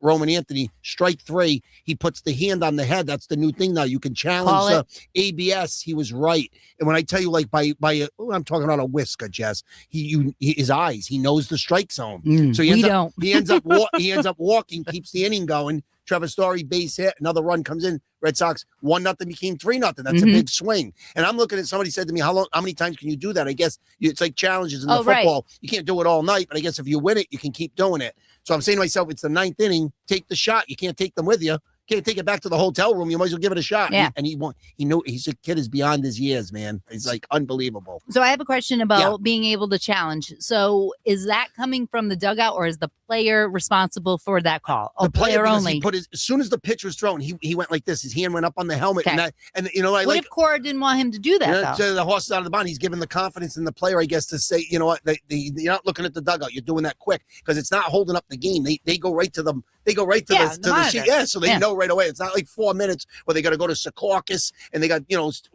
Roman Anthony, strike 3. He puts the hand on the head. That's the new thing now. You can challenge ABS. He was right. And when I tell you, I'm talking about a whisker, Jess. His eyes. He knows the strike zone. So he ends up walking, keeps the inning going. Trevor Story base hit, another run comes in. Red Sox 1-0 became 3-0. That's a big swing. And I'm looking at somebody said to me, how many times can you do that? I guess it's like challenges in the football. Right. You can't do it all night, but I guess if you win it, you can keep doing it. So I'm saying to myself, it's the 9th inning. Take the shot. You can't take them with you. Can't take it back to the hotel room. You might as well give it a shot. Yeah. And he's a kid is beyond his years, man. He's like unbelievable. So I have a question about being able to challenge. So is that coming from the dugout, or is the player responsible for that call? The player only. As soon as the pitch was thrown, he went like this. His hand went up on the helmet, Okay. What if Cora didn't want him to do that? So the horse is out of the barn. He's given the confidence in the player, I guess, to say, you know what, you're not looking at the dugout. You're doing that quick because it's not holding up the game. They go right to them. They go right to the sheet. Yeah, so they know right away. It's not like 4 minutes where they got to go to Secaucus and they got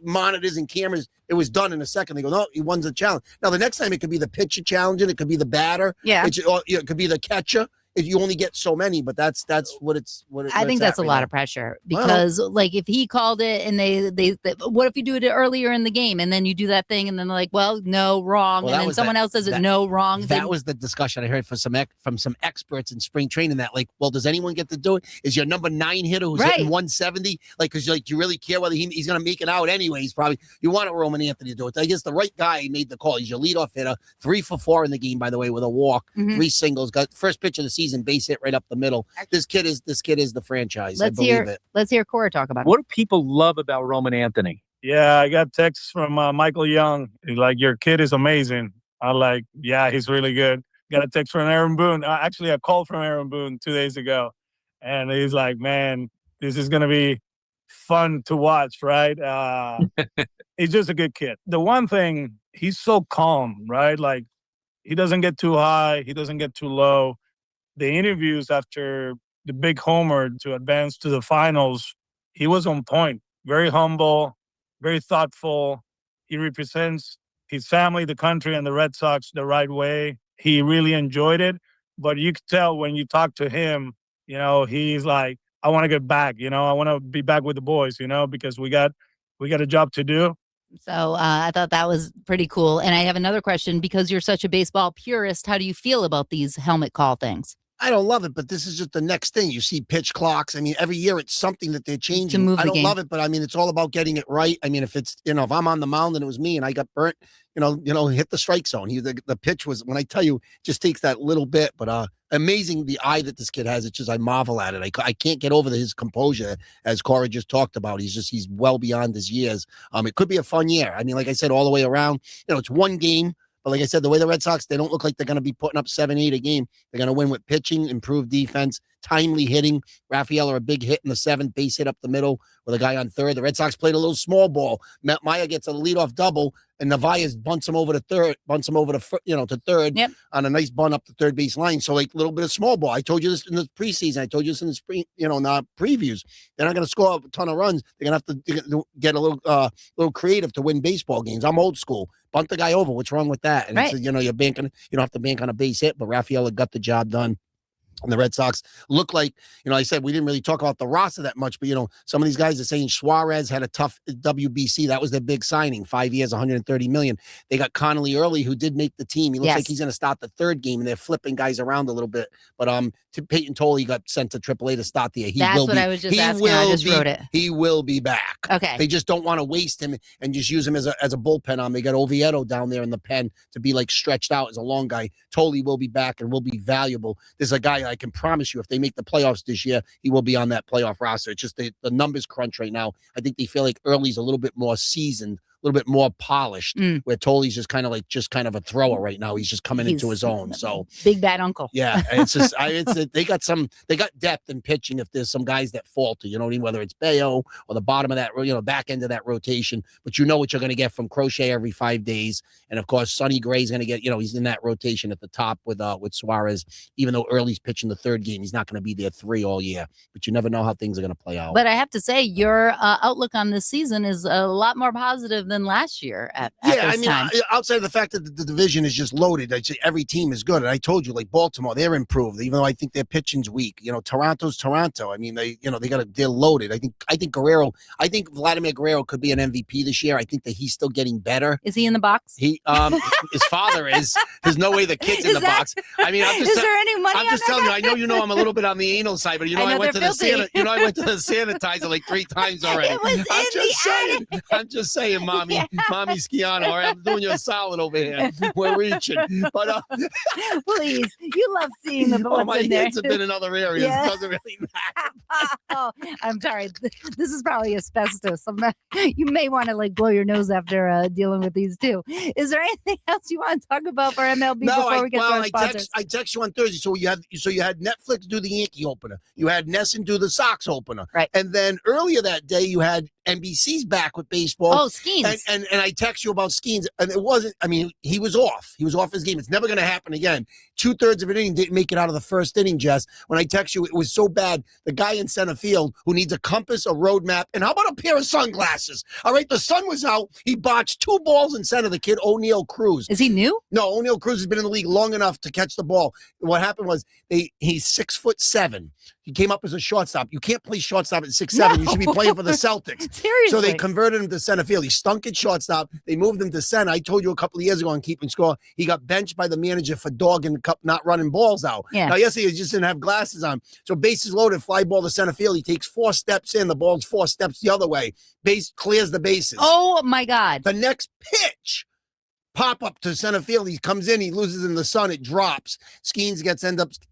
monitors and cameras. It was done in a second. They go, no, he won the challenge. Now the next time it could be the pitcher challenging. It could be the batter. Yeah, it could be the catcher. You only get so many, but that's what it's. I think that's a lot of pressure because, if he called it and they what if you do it earlier in the game and then you do that thing and then they're like, well, no, wrong, and then someone else says it, no, wrong. That was the discussion I heard from some experts in spring training. That does anyone get to do it? Is your number 9 hitter who's hitting 170? Because you really care whether he's going to make it out anyways? Probably you want Roman Anthony to do it. I guess the right guy made the call. He's your leadoff hitter, 3 for 4 in the game, by the way, with a walk, 3 singles, got first pitch of the season, base hit right up the middle. This kid is the franchise. I believe it. Let's hear Cora talk about it. What do people love about Roman Anthony? Yeah, I got texts from Michael Young. He's like, your kid is amazing. I'm like, yeah, he's really good. Got a text from Aaron Boone. Actually, a call from Aaron Boone 2 days ago. And he's like, man, this is going to be fun to watch, right? He's just a good kid. The one thing, he's so calm, right? Like, he doesn't get too high. He doesn't get too low. The interviews after the big homer to advance to the finals, he was on point. Very humble, very thoughtful. He represents his family, the country, and the Red Sox the right way. He really enjoyed it. But you could tell when you talk to him, he's like, I want to get back. I want to be back with the boys, because we got a job to do. So I thought that was pretty cool. And I have another question because you're such a baseball purist. How do you feel about these helmet call things? I don't love it, but this is just the next thing. You see pitch clocks. I mean, every year it's something that they're changing. move I the don't game. love it, but I mean, it's all about getting it right. I mean, if it's, if I'm on the mound and it was me and I got burnt, hit the strike zone. The pitch was, when I tell you, just takes that little bit, but amazing the eye that this kid has. It's just, I marvel at it. I can't get over his composure, as Cora just talked about. He's well beyond his years. It could be a fun year. I mean, like I said, all the way around, it's one game. But like I said, the way the Red Sox, they don't look like they're going to be putting up 7-8 a game. They're going to win with pitching, improved defense, timely hitting. Rafael a big hit in the 7th, base hit up the middle with a guy on 3rd. The Red Sox played a little small ball. Matt Meyer gets a leadoff double, and Narvaez bunts him over to 3rd, to 3rd on a nice bunt up the 3rd base line. So like a little bit of small ball. I told you this in the preseason. I told you this in the spring, in the previews. They're not going to score a ton of runs. They're going to have to get a little creative to win baseball games. I'm old school. Bunt the guy over. What's wrong with that? And it's, you're banking. You don't have to bank on a base hit, but Rafael got the job done. And the Red Sox look like, I said we didn't really talk about the roster that much, but, some of these guys are saying Suarez had a tough WBC. That was their big signing, 5 years, $130 million. They got Connolly early, who did make the team. He looks like he's going to start the 3rd game, and they're flipping guys around a little bit. But Peyton Tolley got sent to AAA to start the year. That's what I was just asking. I just wrote it. He will be back. Okay. They just don't want to waste him and just use him as a bullpen arm. They got Oviedo down there in the pen to be like stretched out as a long guy. Tolley will be back and will be valuable. There's a guy I can promise you, if they make the playoffs this year, he will be on that playoff roster. It's just the numbers crunch right now. I think they feel like Early's a little bit more seasoned, a little bit more polished, where Tolley's just kind of a thrower right now. He's just coming into his own. So big bad uncle. Yeah, it's just they got depth in pitching. If there's some guys that falter, whether it's Bayo or the bottom of that, back end of that rotation, but what you're going to get from Crochet every 5 days, and of course Sonny Gray's going to get, he's in that rotation at the top with Suarez. Even though Early's pitching the 3rd game, he's not going to be there 3 all year. But you never know how things are going to play out. But I have to say, your outlook on this season is a lot more positive than last year at this time. Outside of the fact that the division is just loaded, I'd say every team is good. And I told you, like Baltimore, they're improved, even though I think their pitching's weak. Toronto's Toronto. I mean, they're loaded. I think Vladimir Guerrero could be an MVP this year. I think that he's still getting better. Is he in the box? His father is. There's no way the kid's in the box. I mean, is there any money? I'm just telling you. I know I'm a little bit on the anal side, but I went to the I went to the sanitizer like 3 times already. It was I'm just saying, mommy. Yeah. Mommy Schiano, all right? I'm doing you a solid over here. We're reaching. But please, you love seeing the what's my in there. hits have been in other areas. Yeah. It doesn't really matter. Oh, I'm sorry. This is probably asbestos. You may want to blow your nose after dealing with these too. Is there anything else you want to talk about for MLB before we get to our sponsors? I text you on Thursday. So you had Netflix do the Yankee opener. You had Nesson do the Sox opener. Right. And then earlier that day you had NBC's back with baseball. Oh, Skeens. And I text you about Skeens, and it wasn't, he was off. He was off his game. It's never going to happen again. 2/3 of an inning didn't make it out of the 1st inning, Jess. When I text you, it was so bad. The guy in center field who needs a compass, a road map, and how about a pair of sunglasses? All right, the sun was out. He botched 2 balls in center, the kid O'Neal Cruz. Is he new? No, O'Neal Cruz has been in the league long enough to catch the ball. What happened was he's 6'7". He came up as a shortstop. You can't play shortstop at 6'7". No. You should be playing for the Celtics. Seriously. So they converted him to center field. He stunk at shortstop. They moved him to center. I told you a couple of years ago on Keeping Score, he got benched by the manager for dogging the cup, not running balls out. Yeah. Now, yesterday he just didn't have glasses on. So bases loaded, fly ball to center field. He takes 4 steps in. The ball's 4 steps the other way. Base clears the bases. Oh, my God. The next pitch. Pop up to center field. He comes in. He loses in the sun. It drops. Skeens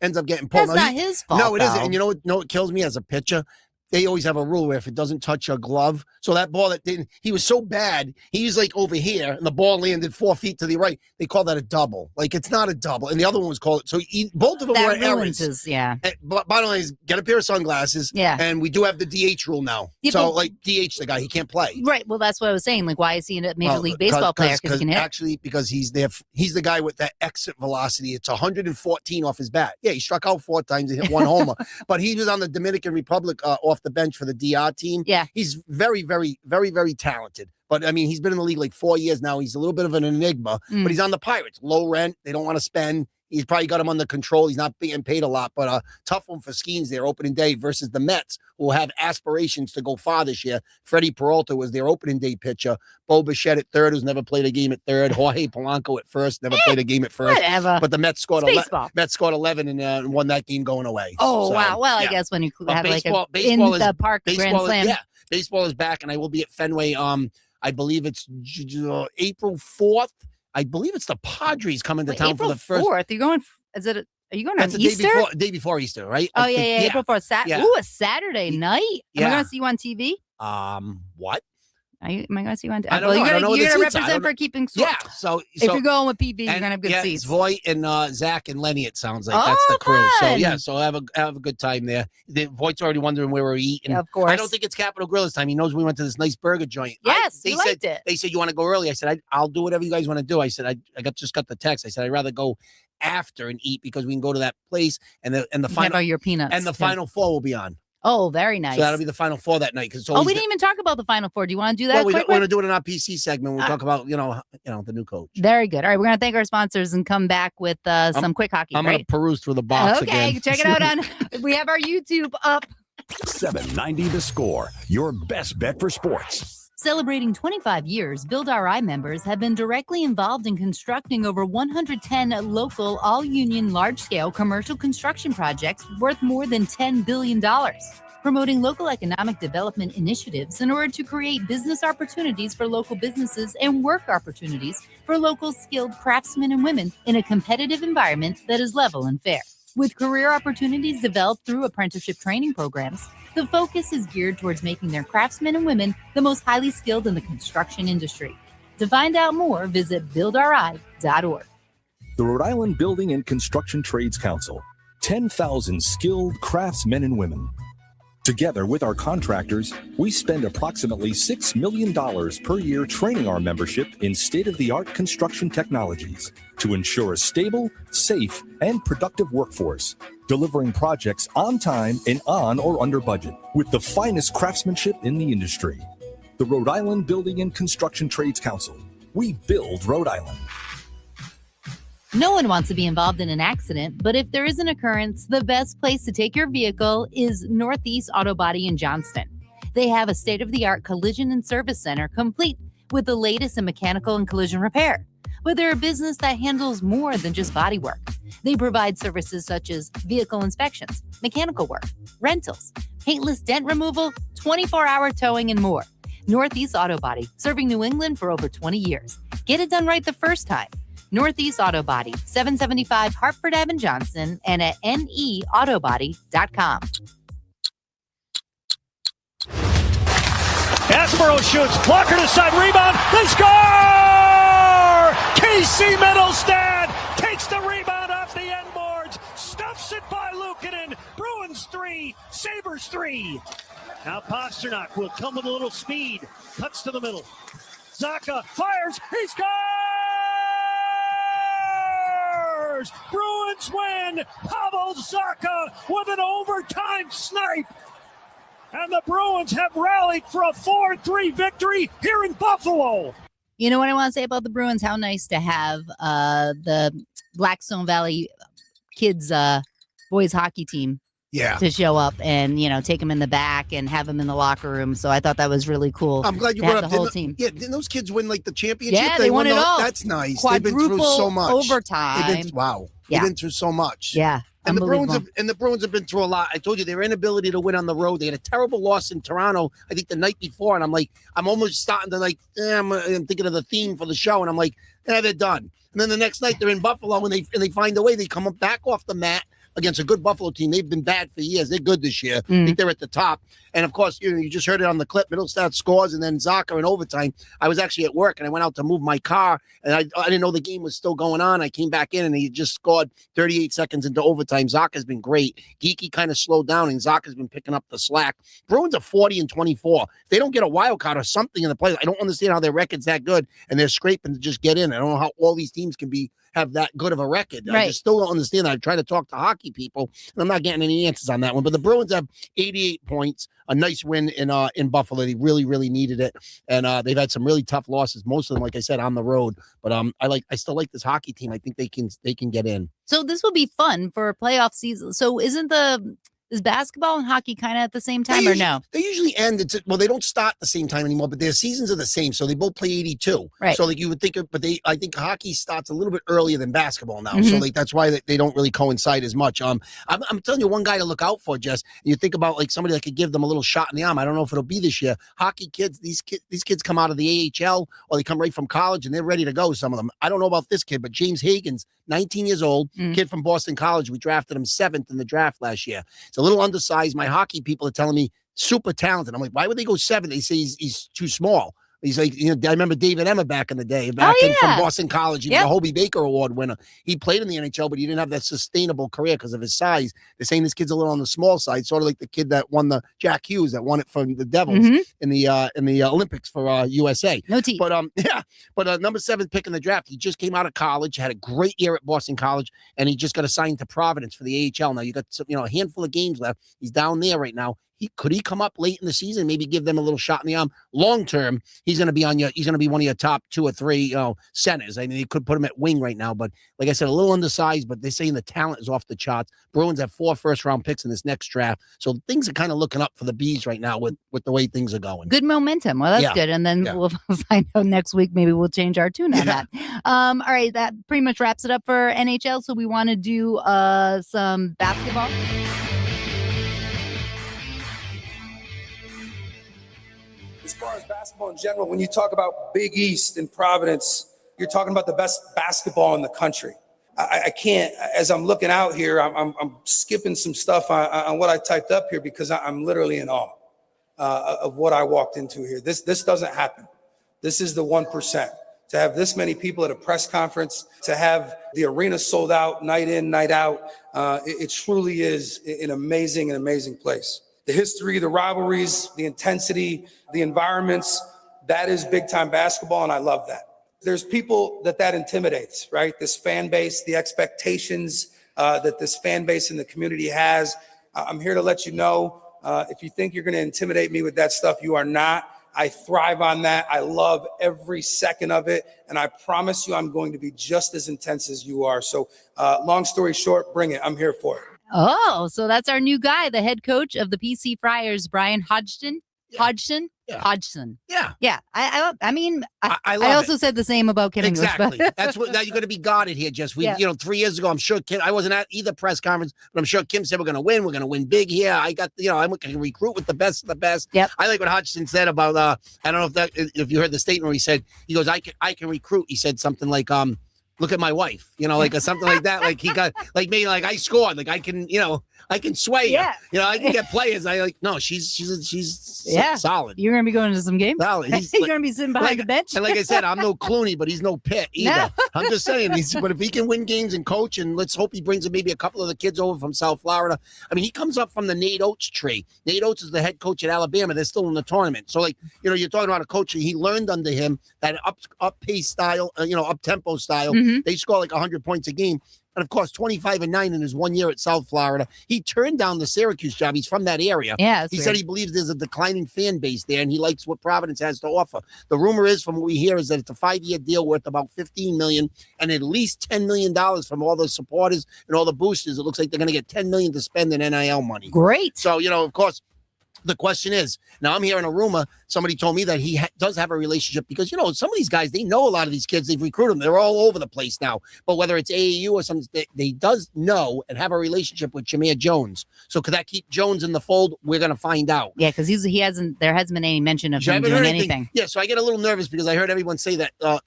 ends up getting pulled. That's not his fault. No, it isn't. though. And you know what kills me as a pitcher? They always have a rule where if it doesn't touch your glove, so that ball that didn't, he was so bad, he was over here, and the ball landed 4 feet to the right. They call that a double. It's not a double. And the other one was called, so both of them were errors. Yeah. Bottom line is, get a pair of sunglasses. Yeah. And we do have the DH rule now. Yeah, so, but- DH the guy, he can't play. Right. Well, that's what I was saying. Why is he a Major League Baseball player? Because he can hit. Actually, because he's there. He's the guy with that exit velocity. It's 114 off his bat. Yeah, he struck out 4 times and hit 1 homer. But he was on the Dominican Republic off the bench for the DR team. Yeah. He's very, very, very, very talented. But, he's been in the league 4 years now. He's a little bit of an enigma. But he's on the Pirates. Low rent. They don't want to spend. He's probably got him under control. He's not being paid a lot, but a tough one for Skeens there opening day versus the Mets, who will have aspirations to go far this year. Freddie Peralta was their opening day pitcher. Bo Bichette at third, who's never played a game at third. Jorge Polanco at first, never played a game at first. Whatever. But the Mets scored baseball. Mets scored 11 and won that game going away. Oh, So, wow. Well, yeah. I guess when you have baseball in is- the park Grand baseball Slam. Baseball is back, and I will be at Fenway. I believe it's April 4th. I believe it's the Padres coming to town April for the first. 4th. You're going, are you going That's on the Easter? day before Easter, right? Oh, I yeah, think- April 4th. Yeah. Ooh, a Saturday night? Am I Yeah. going to see you on TV? What? Am I going to see you on TV? I don't know. I don't know what You're the going to seats are. I represent don't for keeping score. Yeah. So If you're going with PV, you're going to have good seats. It's Voight and Zach and Lenny. It sounds like that's the crew. So fun. yeah. So have a good time there. Voight's already wondering where we're eating. Yeah, of course. I don't think it's Capitol Grill this time. He knows we went to this nice burger joint. Yes, they you said liked it. they said you want to go early. I said I'll do whatever you guys want to do. I said I just got the text. I said I'd rather go after and eat because we can go to that place and the You final have all your peanuts. and the Yeah. Final Four will be on. Oh, very nice. So that'll be the Final Four that night. Oh, we didn't even talk about the Final Four. Do you want to do that? Well, we're quick? going to do it in our PC segment. We'll talk about you know the new coach. Very good. All right, we're going to thank our sponsors and come back with some quick hockey. I'm going to Right? peruse through the box Okay, again. check it out on. We have our YouTube up. 790 The Score, your best bet for sports. Celebrating 25 years, Build RI members have been directly involved in constructing over 110 local, all-union, large-scale commercial construction projects worth more than $10 billion, promoting local economic development initiatives in order to create business opportunities for local businesses and work opportunities for local skilled craftsmen and women in a competitive environment that is level and fair. With career opportunities developed through apprenticeship training programs, the focus is geared towards making their craftsmen and women the most highly skilled in the construction industry. To find out more, visit buildri.org. The Rhode Island Building and Construction Trades Council. 10,000 skilled craftsmen and women. Together with our contractors, we spend approximately $6 million per year training our membership in state-of-the-art construction technologies to ensure a stable, safe, and productive workforce, delivering projects on time and on or under budget with the finest craftsmanship in the industry. The Rhode Island Building and Construction Trades Council. We build Rhode Island. No one wants to be involved in an accident, but if there is an occurrence, the best place to take your vehicle is Northeast Auto Body in Johnston. They have a state-of-the-art collision and service center complete with the latest in mechanical and collision repair. But they're a business that handles more than just body work. They provide services such as vehicle inspections, mechanical work, rentals, paintless dent removal, 24-hour towing, and more. Northeast Auto Body, serving New England for over 20 years. Get it done right the first time. Northeast Auto Body, 775 Hartford Ave in Johnson, and at neautobody.com. Asborough shoots, Walker to side, rebound, they score! Casey Middlestad takes the rebound off the end boards, stuffs it by Luukkonen. Bruins 3, Sabres 3. Now Pasternak will come with a little speed, cuts to the middle. Zacha fires, he scores! Bruins win! Pavel Zacha with an overtime snipe! And the Bruins have rallied for a 4-3 victory here in Buffalo. You know what I want to say about the Bruins? How nice to have the Blackstone Valley kids boys hockey team to show up and, you know, take them in the back and have them in the locker room. So I thought that was really cool. I'm glad you to have brought up the whole team. Yeah, didn't those kids win like the championship? Yeah, they won it all. That's nice. They've been through Quadruple so much. overtime. Wow. Yeah. They've been through so much. Yeah. And the Bruins have been through a lot. I told you their inability to win on the road. They had a terrible loss in Toronto, I think the night before. And I'm like, I'm almost starting to like, I'm thinking of the theme for the show. And I'm like, they're done. And then the next night they're in Buffalo and they find a way. They come up back off the mat against a good Buffalo team. They've been bad for years. They're good this year. I think they're at the top. And of course, you just heard it on the clip. Middlestad scores, and then Zacha in overtime. I was actually at work, and I went out to move my car, and I didn't know the game was still going on. I came back in, and he just scored 38 seconds into overtime. Zacha's been great. Geeky kind of slowed down, and Zacha's been picking up the slack. Bruins are 40-24. If they don't get a wild card or something in the playoffs, I don't understand how their record's that good, and they're scraping to just get in. I don't know how all these teams can have that good of a record. I Right. just still don't understand that. I try to talk to hockey people, and I'm not getting any answers on that one. But the Bruins have 88 points, a nice win in Buffalo. They really, really needed it, and they've had some really tough losses. Most of them, like I said, on the road. But I still like this hockey team. I think they can get in. So this will be fun for a playoff season. So is basketball and hockey kind of at the same time or no? They usually end. They don't start at the same time anymore, but their seasons are the same. So they both play 82. Right. So like you would think, I think hockey starts a little bit earlier than basketball now. Mm-hmm. So like that's why they don't really coincide as much. I'm telling you one guy to look out for, Jess. You think about like somebody that could give them a little shot in the arm. I don't know if it'll be this year. Hockey kids, these kids come out of the AHL or they come right from college and they're ready to go. Some of them. I don't know about this kid, but James Hagen's 19 years old, kid from Boston College. We drafted him 7th in the draft last year. It's a little undersized. My hockey people are telling me super talented. I'm like, why would they go 7th? They say he's too small. He's like, I remember David Emma back in the day, from Boston College. He was a Hobie Baker Award winner. He played in the NHL, but he didn't have that sustainable career because of his size. They're saying this kid's a little on the small side, sort of like the kid that won the Jack Hughes that won it from the Devils in the Olympics for USA. No teeth. But number 7 pick in the draft. He just came out of college, had a great year at Boston College, and he just got assigned to Providence for the AHL. Now you got a handful of games left. He's down there right now. Could he come up late in the season, maybe give them a little shot in the arm? Long term, he's going to be one of your top 2 or 3, centers. I mean, they could put him at wing right now, but like I said, a little undersized. But they're saying the talent is off the charts. Bruins have 4 first-round picks in this next draft, so things are kind of looking up for the Bees right now with the way things are going. Good momentum. Well, that's good. And then we'll find out next week. Maybe we'll change our tune on that. All right, that pretty much wraps it up for NHL. So we want to do some basketball. As far as basketball in general, when you talk about Big East and Providence, you're talking about the best basketball in the country. I can't, as I'm looking out here, I'm skipping some stuff on what I typed up here because I'm literally in awe of what I walked into here. This doesn't happen. This is the 1%. To have this many people at a press conference, to have the arena sold out night in, night out, it truly is an amazing place. The history, the rivalries, the intensity, the environments, that is big time basketball, and I love that. There's people that intimidates, right? This fan base, the expectations that this fan base in the community has. I'm here to let you know, if you think you're going to intimidate me with that stuff, you are not. I thrive on that. I love every second of it, and I promise you I'm going to be just as intense as you are. So long story short, bring it. I'm here for it. Oh, so that's our new guy, the head coach of the PC Friars, Brian Hodgson. Hodgson. Yeah. Yeah. I mean, I love also said the same about Kim Exactly. English. But That's what now you're going to be guarded here, Jess. 3 years ago, I'm sure Kim. I wasn't at either press conference, but I'm sure Kim said we're going to win. We're going to win big here. I got, I'm going to recruit with the best of the best. Yep. I like what Hodgson said about. I don't know if you heard the statement where he said I can recruit. He said something like look at my wife, like something like that. Like he got like maybe like I scored. Like I can sway. Yeah. I can get players. She's solid. You're gonna be going to some games. Solid. You're gonna be sitting behind the bench. And like I said, I'm no Clooney, but he's no Pitt either. No. I'm just saying. But if he can win games and coach, and let's hope he brings maybe a couple of the kids over from South Florida. I mean, he comes up from the Nate Oates tree. Nate Oates is the head coach at Alabama. They're still in the tournament. So you're talking about a coach. He learned under him that up pace style, up tempo style. Mm-hmm. They score like 100 points a game. And of course, 25-9 in his 1 year at South Florida. He turned down the Syracuse job. He's from that area. Yeah, he said he believes there's a declining fan base there, and he likes what Providence has to offer. The rumor is, from what we hear, is that it's a 5-year deal worth about $15 million, and at least $10 million from all the supporters and all the boosters. It looks like they're going to get $10 million to spend in NIL money. Great. So of course. The question is, now I'm hearing a rumor, somebody told me that he does have a relationship because, some of these guys, they know a lot of these kids, they've recruited them. They're all over the place now. But whether it's AAU or something, they does know and have a relationship with Jameer Jones. So could that keep Jones in the fold? We're going to find out. Yeah, because there hasn't been any mention of him doing anything. Yeah, so I get a little nervous because I heard everyone say that a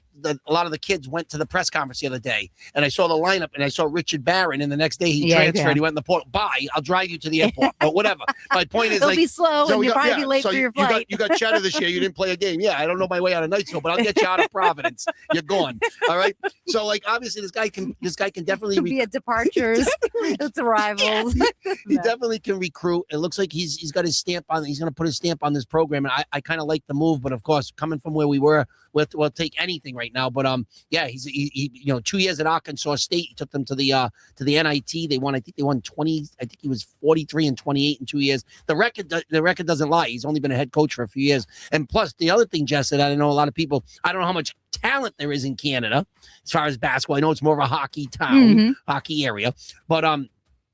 lot of the kids went to the press conference the other day, and I saw the lineup, and I saw Richard Barron, and the next day he transferred. Yeah. He went in the portal. Bye, I'll drive you to the airport, but whatever. My point is, it'll be slow, and you'll probably be late for your flight. You got cheddar this year. You didn't play a game. Yeah, I don't know my way out of Knightsville, but I'll get you out of Providence. You're gone. All right. So obviously this guy can definitely be at departures. It's arrivals. He definitely can recruit. It looks like he's got his stamp on. He's going to put his stamp on this program, and I kind of like the move. But of course, coming from where we were, we'll take anything right right now. But yeah, he 2 years at Arkansas State. He took them to the NIT. They won. I think they won 20. I think he was 43-28 in 2 years. The record doesn't lie. He's only been a head coach for a few years. And plus, the other thing, Jess, that I know a lot of people. I don't know how much talent there is in Canada as far as basketball. I know it's more of a hockey town, hockey area, but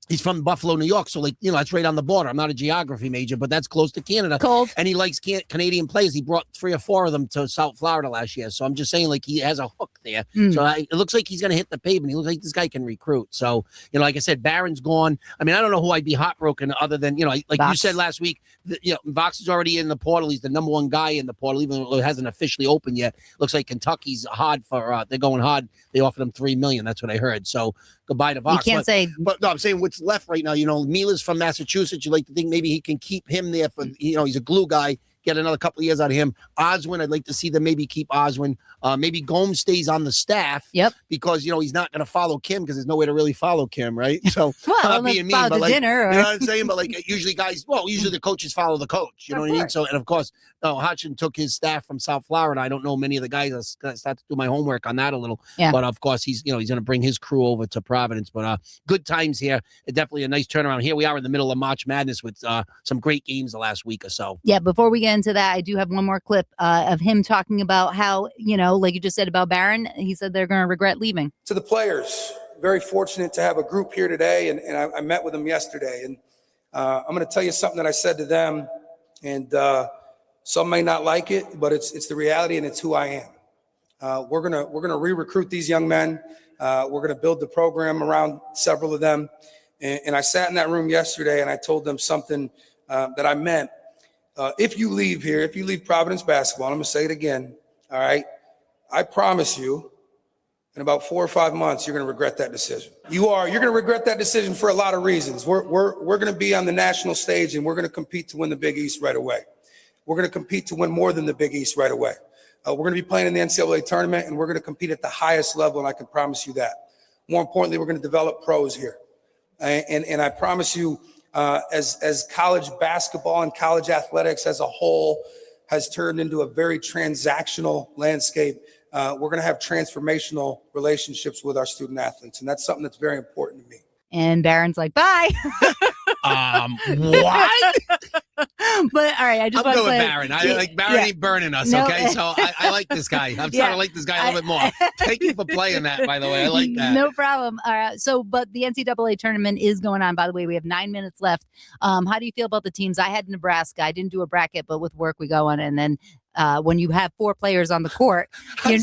he's from Buffalo, New York, so that's right on the border. I'm not a geography major, but that's close to Canada. Cold. And he likes Canadian players. He brought 3 or 4 of them to South Florida last year. So I'm just saying, he has a hook there. So it looks like he's going to hit the pavement. He looks like this guy can recruit. So like I said, Barron's gone. I mean, I don't know who I'd be heartbroken other than like Vox. you said last week. Vox is already in the portal. He's the number 1 guy in the portal, even though it hasn't officially opened yet. Looks like Kentucky's hard for. They're going hard. They offered him $3 million. That's what I heard. So goodbye to Vox. You can't say. But no, I'm saying what's left right now. Mila's from Massachusetts. You like to think maybe he can keep him there for, he's a glue guy. Get another couple of years out of him. Oswin, I'd like to see them maybe keep Oswin. Maybe Gomes stays on the staff. Yep. Because he's not going to follow Kim because there's no way to really follow Kim, right? So well, being mean, but dinner. You know what I'm saying? But usually the coaches follow the coach. You know what I mean? So and of course, Hodgson took his staff from South Florida. I don't know many of the guys. I gotta start to do my homework on that a little. Yeah. But of course, he's going to bring his crew over to Providence. But good times here. Definitely a nice turnaround. Here we are in the middle of March Madness with some great games the last week or so. Yeah. Before we get into that, I do have one more clip of him talking about how, like you just said about Barron, he said they're going to regret leaving. To the players, very fortunate to have a group here today, and I met with them yesterday. And I'm going to tell you something that I said to them, and some may not like it, but it's the reality, and it's who I am. We're gonna re-recruit these young men. We're going to build the program around several of them. And I sat in that room yesterday, and I told them something that I meant. If you leave here, if you leave Providence basketball, I'm going to say it again, all right? I promise you, in about 4 or 5 months, you're going to regret that decision. You're going to regret that decision for a lot of reasons. We're going to be on the national stage, and we're going to compete to win the Big East right away. We're going to compete to win more than the Big East right away. We're going to be playing in the NCAA tournament, and we're going to compete at the highest level, and I can promise you that. More importantly, we're going to develop pros here. And I promise you, as college basketball and college athletics as a whole has turned into a very transactional landscape, we're going to have transformational relationships with our student athletes. And that's something that's very important to me. And Barron's like, bye. What? But all right, I just I'm want to going play. Barron. I like Barron ain't burning us, No. okay? So I like this guy. I'm starting to like this guy a little bit more. Thank you for playing that, by the way. I like that. No problem. But the NCAA tournament is going on, by the way. We have 9 minutes left. How do you feel about the teams? I had Nebraska. I didn't do a bracket, but with work we go on. And then when you have 4 players on the court, you're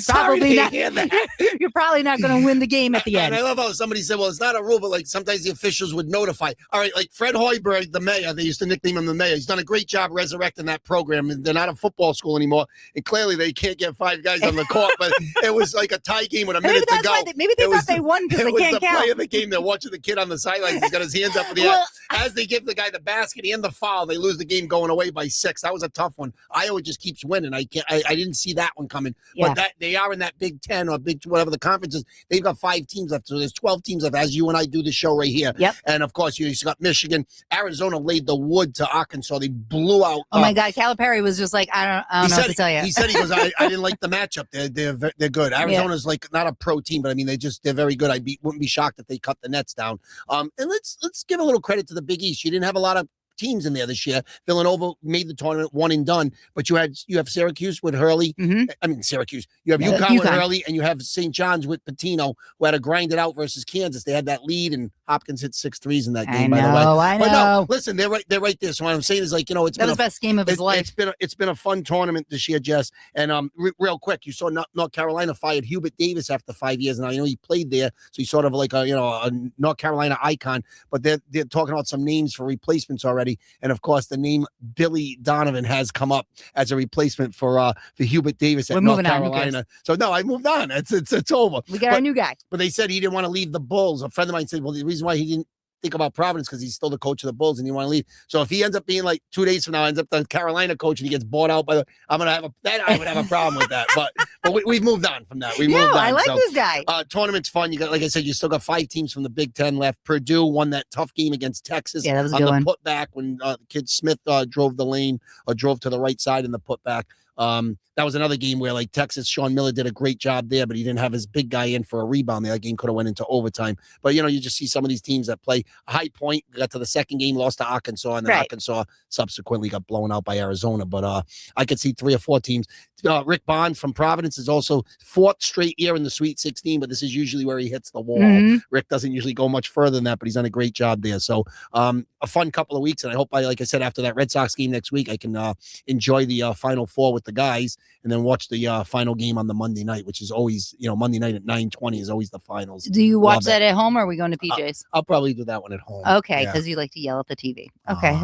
probably not going to win the game at the end. And I love how somebody said, well, it's not a rule, but sometimes the officials would notify. All right, Fred Hoiberg, the mayor, they used to nickname him the mayor. He's done a great job resurrecting that program. And they're not a football school anymore. And clearly they can't get 5 guys on the court, but it was like a tie game with a minute to go. Maybe they thought they won because they can't count. It was the play of the game. They're watching the kid on the sidelines. He's got his hands up in the air. As they give the guy the basket and the foul, they lose the game going away by 6. That was a tough one. Iowa just keeps winning. I didn't see that one coming. Yeah. But that they are in that Big 10 or Big whatever the conference is. They've got 5 teams left. So there's 12 teams left as you and I do the show right here. Yep. And of course, you got Michigan. Arizona laid the wood to Arkansas. They blew out. Oh my God, Calipari was just like, I don't know what to tell you. He said he goes, I didn't like the matchup. They're good. Arizona's not a pro team, but I mean they're very good. Wouldn't be shocked if they cut the nets down. And let's give a little credit to the Big East. You didn't have a lot of teams in there this year. Villanova made the tournament, one and done. But you have Syracuse with Hurley. Mm-hmm. I mean Syracuse. You have UConn with Hurley, and you have St. John's with Patino, who had to grind it out versus Kansas. They had that lead, and Hopkins hit 6 threes in that game. By the way, I know. But no, listen, they're right there. So what I'm saying is it's been the best game of his life. It's been a fun tournament this year, Jess. And real quick, you saw North Carolina fired Hubert Davis after 5 years. Now I know he played there, so he's sort of like a North Carolina icon. But they're talking about some names for replacements already, and of course the name Billy Donovan has come up as a replacement for Hubert Davis at North Carolina. So no, I moved on. It's over. We got our new guy. But they said he didn't want to leave the Bulls. A friend of mine said, well, the reason why he didn't think about Providence because he's still the coach of the Bulls and he want to leave. So if he ends up being 2 days from now, ends up the Carolina coach and he gets bought out by I would have a problem with that. But we've moved on from that. I like this guy. Tournament's fun. You got, like I said, you still got 5 teams from the Big 10 left. Purdue won that tough game against Texas. Yeah, that was a on good the one. putback when kid Smith drove the lane or drove to the right side in the putback. That was another game where, like, Texas, Sean Miller did a great job there, but he didn't have his big guy in for a rebound there. That game could have went into overtime. But, you just see some of these teams that play a high point, got to the second game, lost to Arkansas, and then Arkansas subsequently got blown out by Arizona. But I could see 3 or 4 teams. Rick Bond from Providence is also 4th straight year in the Sweet 16, but this is usually where he hits the wall. Rick doesn't usually go much further than that, but he's done a great job there. So a fun couple of weeks, and I hope, like I said, after that Red Sox game next week, I can enjoy the Final Four with the guys, and then watch the final game on the Monday night, which is always, Monday night at 9:20 is always the finals. Do you watch that at home, or are we going to PJ's? I'll probably do that one at home. Okay, because you like to yell at the TV. Okay.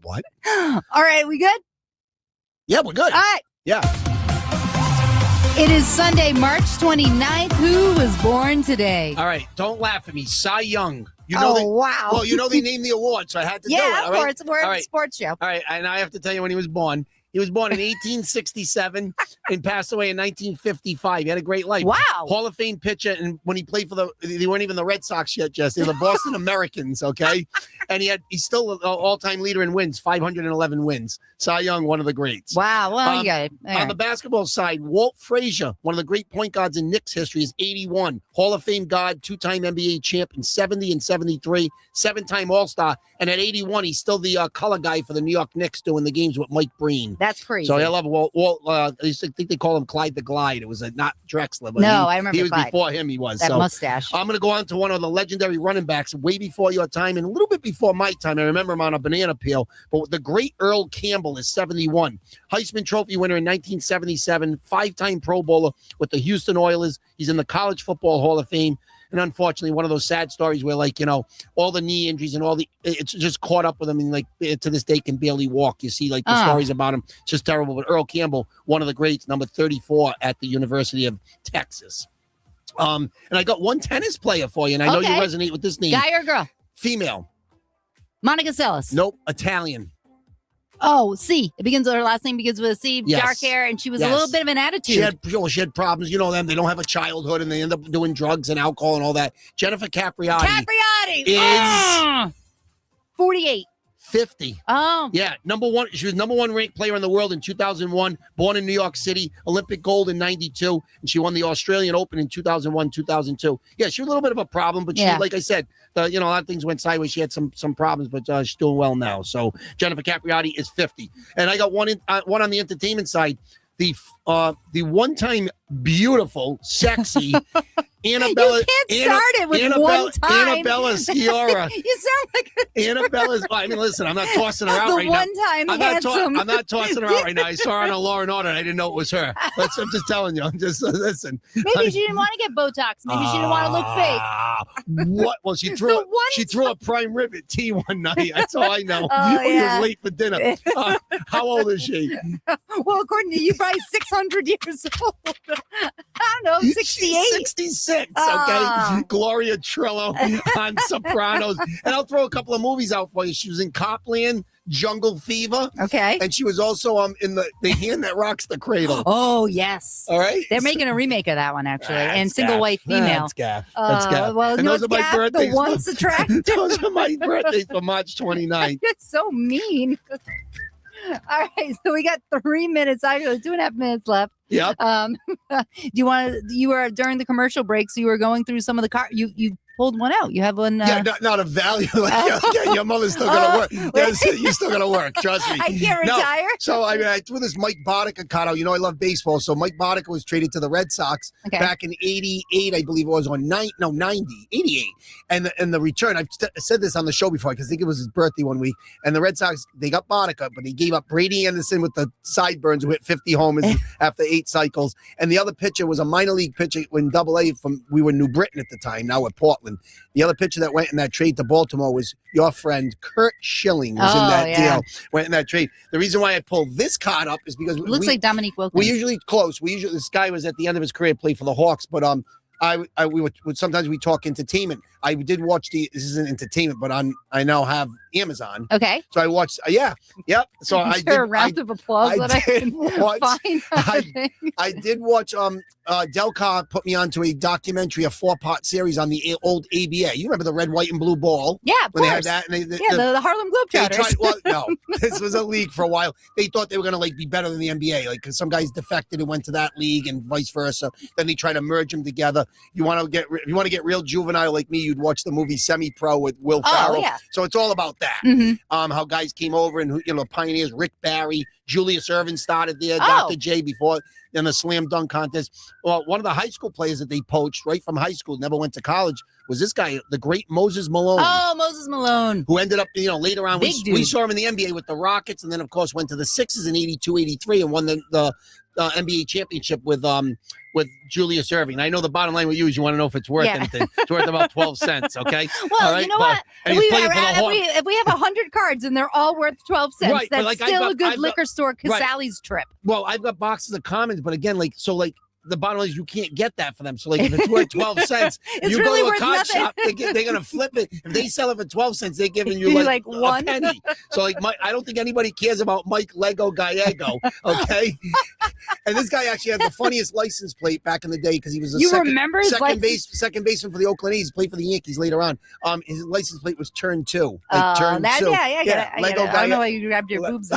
What? All right, we good? Yeah, we're good. All right. Yeah. It is Sunday, March 29th. Who was born today? All right, don't laugh at me. Cy Young. Wow. Well, they named the award, so I had to do it. Yeah, of course. We're a sports show. All right, and I have to tell you when he was born. He was born in 1867 and passed away in 1955. He had a great life. Wow. Hall of Fame pitcher. And when he played they weren't even the Red Sox yet, Jess. They were the Boston Americans, okay? And he's still an all-time leader in wins, 511 wins. Cy Young, one of the greats. Wow. Well, you got it. On the basketball side, Walt Frazier, one of the great point guards in Knicks history, is 81. Hall of Fame guard, 2-time NBA champ in 70 and 73, 7-time All-Star. And at 81, he's still the color guy for the New York Knicks doing the games with Mike Breen. That's crazy. So I love Walt. I used to think they call him Clyde the Glide. It was not Drexler. But no, I remember he was Clyde. Before him, he was. That mustache. I'm going to go on to one of the legendary running backs way before your time and a little bit before my time. I remember him on a banana peel. But the great Earl Campbell is 71. Heisman Trophy winner in 1977. 5-time Pro Bowler with the Houston Oilers. He's in the College Football Hall of Fame. And unfortunately, one of those sad stories where, all the knee injuries and it's just caught up with him, and to this day can barely walk. You see, the stories about him, it's just terrible. But Earl Campbell, one of the greats, number 34 at the University of Texas. And I got one tennis player for you, and I know you resonate with this name. Guy or girl? Female. Monica Seles. Nope, Italian. Oh, C. Her last name begins with a C. Yes. Dark hair, and she was a little bit of an attitude. She had problems. You know them. They don't have a childhood, and they end up doing drugs and alcohol and all that. Jennifer Capriati. Is 48. 50. Oh. Yeah, number 1. She was number 1 ranked player in the world in 2001, born in New York City, Olympic gold in 92, and she won the Australian Open in 2001, 2002. Yeah, she was a little bit of a problem, but she, like I said, a lot of things went sideways. She had some problems, but she's doing well now. So Jennifer Capriati is 50. And I got one on the entertainment side. The one-time beautiful, sexy Annabella. You can't start it with one time. Annabella Sciorra. You sound like Annabella's. I mean, listen, I'm not tossing her out right now. I'm not tossing her out right now. I saw her on a Law and Order, and I didn't know it was her. I'm just telling you. I'm just listen. Maybe she didn't want to get Botox. Maybe she didn't want to look fake. What? Well, she threw a prime rib at tea one night. That's all I know. He was late for dinner. How old is she? Well, according to you, probably 600 years old. I don't know, 68. 66. Okay, Gloria Trillo on Sopranos, and I'll throw a couple of movies out for you. She was in Copland, Jungle Fever. Okay, and she was also in the Hand That Rocks the Cradle. Oh yes. All right, they're making a remake of that one actually, and Single White Female. That's gaff. That's gaff. Well, and those are my birthdays. The once attractive. Those are my birthdays for March 29th. You're so mean. All right, so we got 3 minutes, actually 2.5 minutes left. Yep. You were during the commercial break, so you were going through some of the car. You pulled one out. You have one. Not a value. Your mother's still gonna work. You're still gonna work. Trust me. I can't retire. So I threw this Mike Boddicker card out. I love baseball. So Mike Boddicker was traded to the Red Sox back in '88, I believe it was, 88. And the return. I've said this on the show before because I think it was his birthday one week. And the Red Sox, they got Boddicker, but they gave up Brady Anderson with the sideburns who hit 50 homers after 8 cycles. And the other pitcher was a minor league pitcher in Double-A we were New Britain at the time. Now we're Portland. The other pitcher that went in that trade to Baltimore was your friend Kurt Schilling was in that deal. Went in that trade. The reason why I pulled this card up is because looks like Dominique Wilkins. We usually close. This guy was at the end of his career, played for the Hawks, but sometimes we talk entertainment. I did watch this isn't entertainment, but I now have Amazon. Okay. So I watched. Yep. So Is I did. there a round of applause that I can find? I did watch. Delcar put me onto a documentary, a 4-part series on the old ABA. You remember the red, white, and blue ball? Yeah, of when course. they had that. And the Harlem Globetrotters. No, this was a league for a while. They thought they were going to like be better than the NBA, like because some guys defected and went to that league, and vice versa. Then they try to merge them together. If you want to get real juvenile like me, you'd watch the movie Semi Pro with Will Ferrell. Yeah. So it's all about that. How guys came over and pioneers. Rick Barry, Julius Erving started there. Dr. J before in the slam dunk contest. Well, one of the high school players that they poached right from high school, never went to college, was this guy, the great Moses Malone. Oh, Moses Malone. Who ended up, later on, we saw him in the NBA with the Rockets, and then, of course, went to the Sixers in 82, 83, and won the NBA championship with Julius Erving. I know the bottom line with you is you want to know if it's worth anything. It's worth about 12 cents, okay? Well, all right? You know what? If we have 100 cards and they're all worth 12 cents, right, that's still a good liquor store right. Casale's trip. Well, I've got boxes of commons, but again, the bottom line is you can't get that for them. So, if it's worth 12 cents, you really go to a card nothing. shop, they're going to flip it. If they sell it for 12 cents, they're giving you like one a penny. So, I don't think anybody cares about Mike Lego Gallego, okay? And this guy actually had the funniest license plate back in the day because he was second baseman for the Oakland A's. Played for the Yankees later on. His license plate was turn 2. Turn 2. I get it. I don't know why you grabbed your boobs.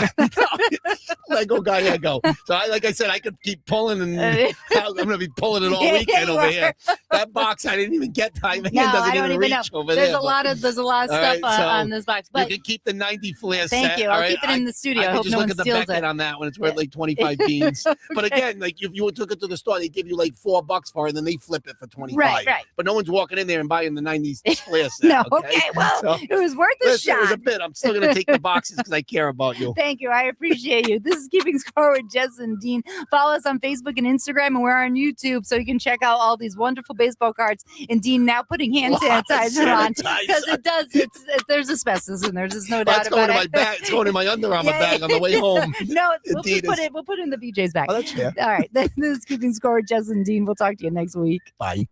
Lego Gallego. So, like I said, I could keep pulling and I'm going to be pulling it all weekend over here. That box, I didn't even get time. My hand doesn't even reach over there. There's a lot of stuff on this box. But you can keep the 90 flair thank set. you. I'll keep it in the studio. I hope just no look one at the steals Beckett it. on that one. It's worth like 25 beans. Okay. But again, if you took it to the store, they give you like $4 for it, and then they flip it for 25. Right. But no one's walking in there and buying the 90s flair set. No, okay. Well, it was worth a shot. It was a bit. I'm still going to take the boxes because I care about you. Thank you. I appreciate you. This is Keeping Score with Jess and Dean. Follow us on Facebook and Instagram, and we're on YouTube, so you can check out all these wonderful baseball cards. And Dean now putting hand sanitizer on because it does. There's asbestos in there. There's no doubt about it. It's going in my Under Armour bag on the way home. No, we'll put it in the BJ's bag. Oh, that's fair. All right. This is Keeping Score with Jess and Dean. We'll talk to you next week. Bye.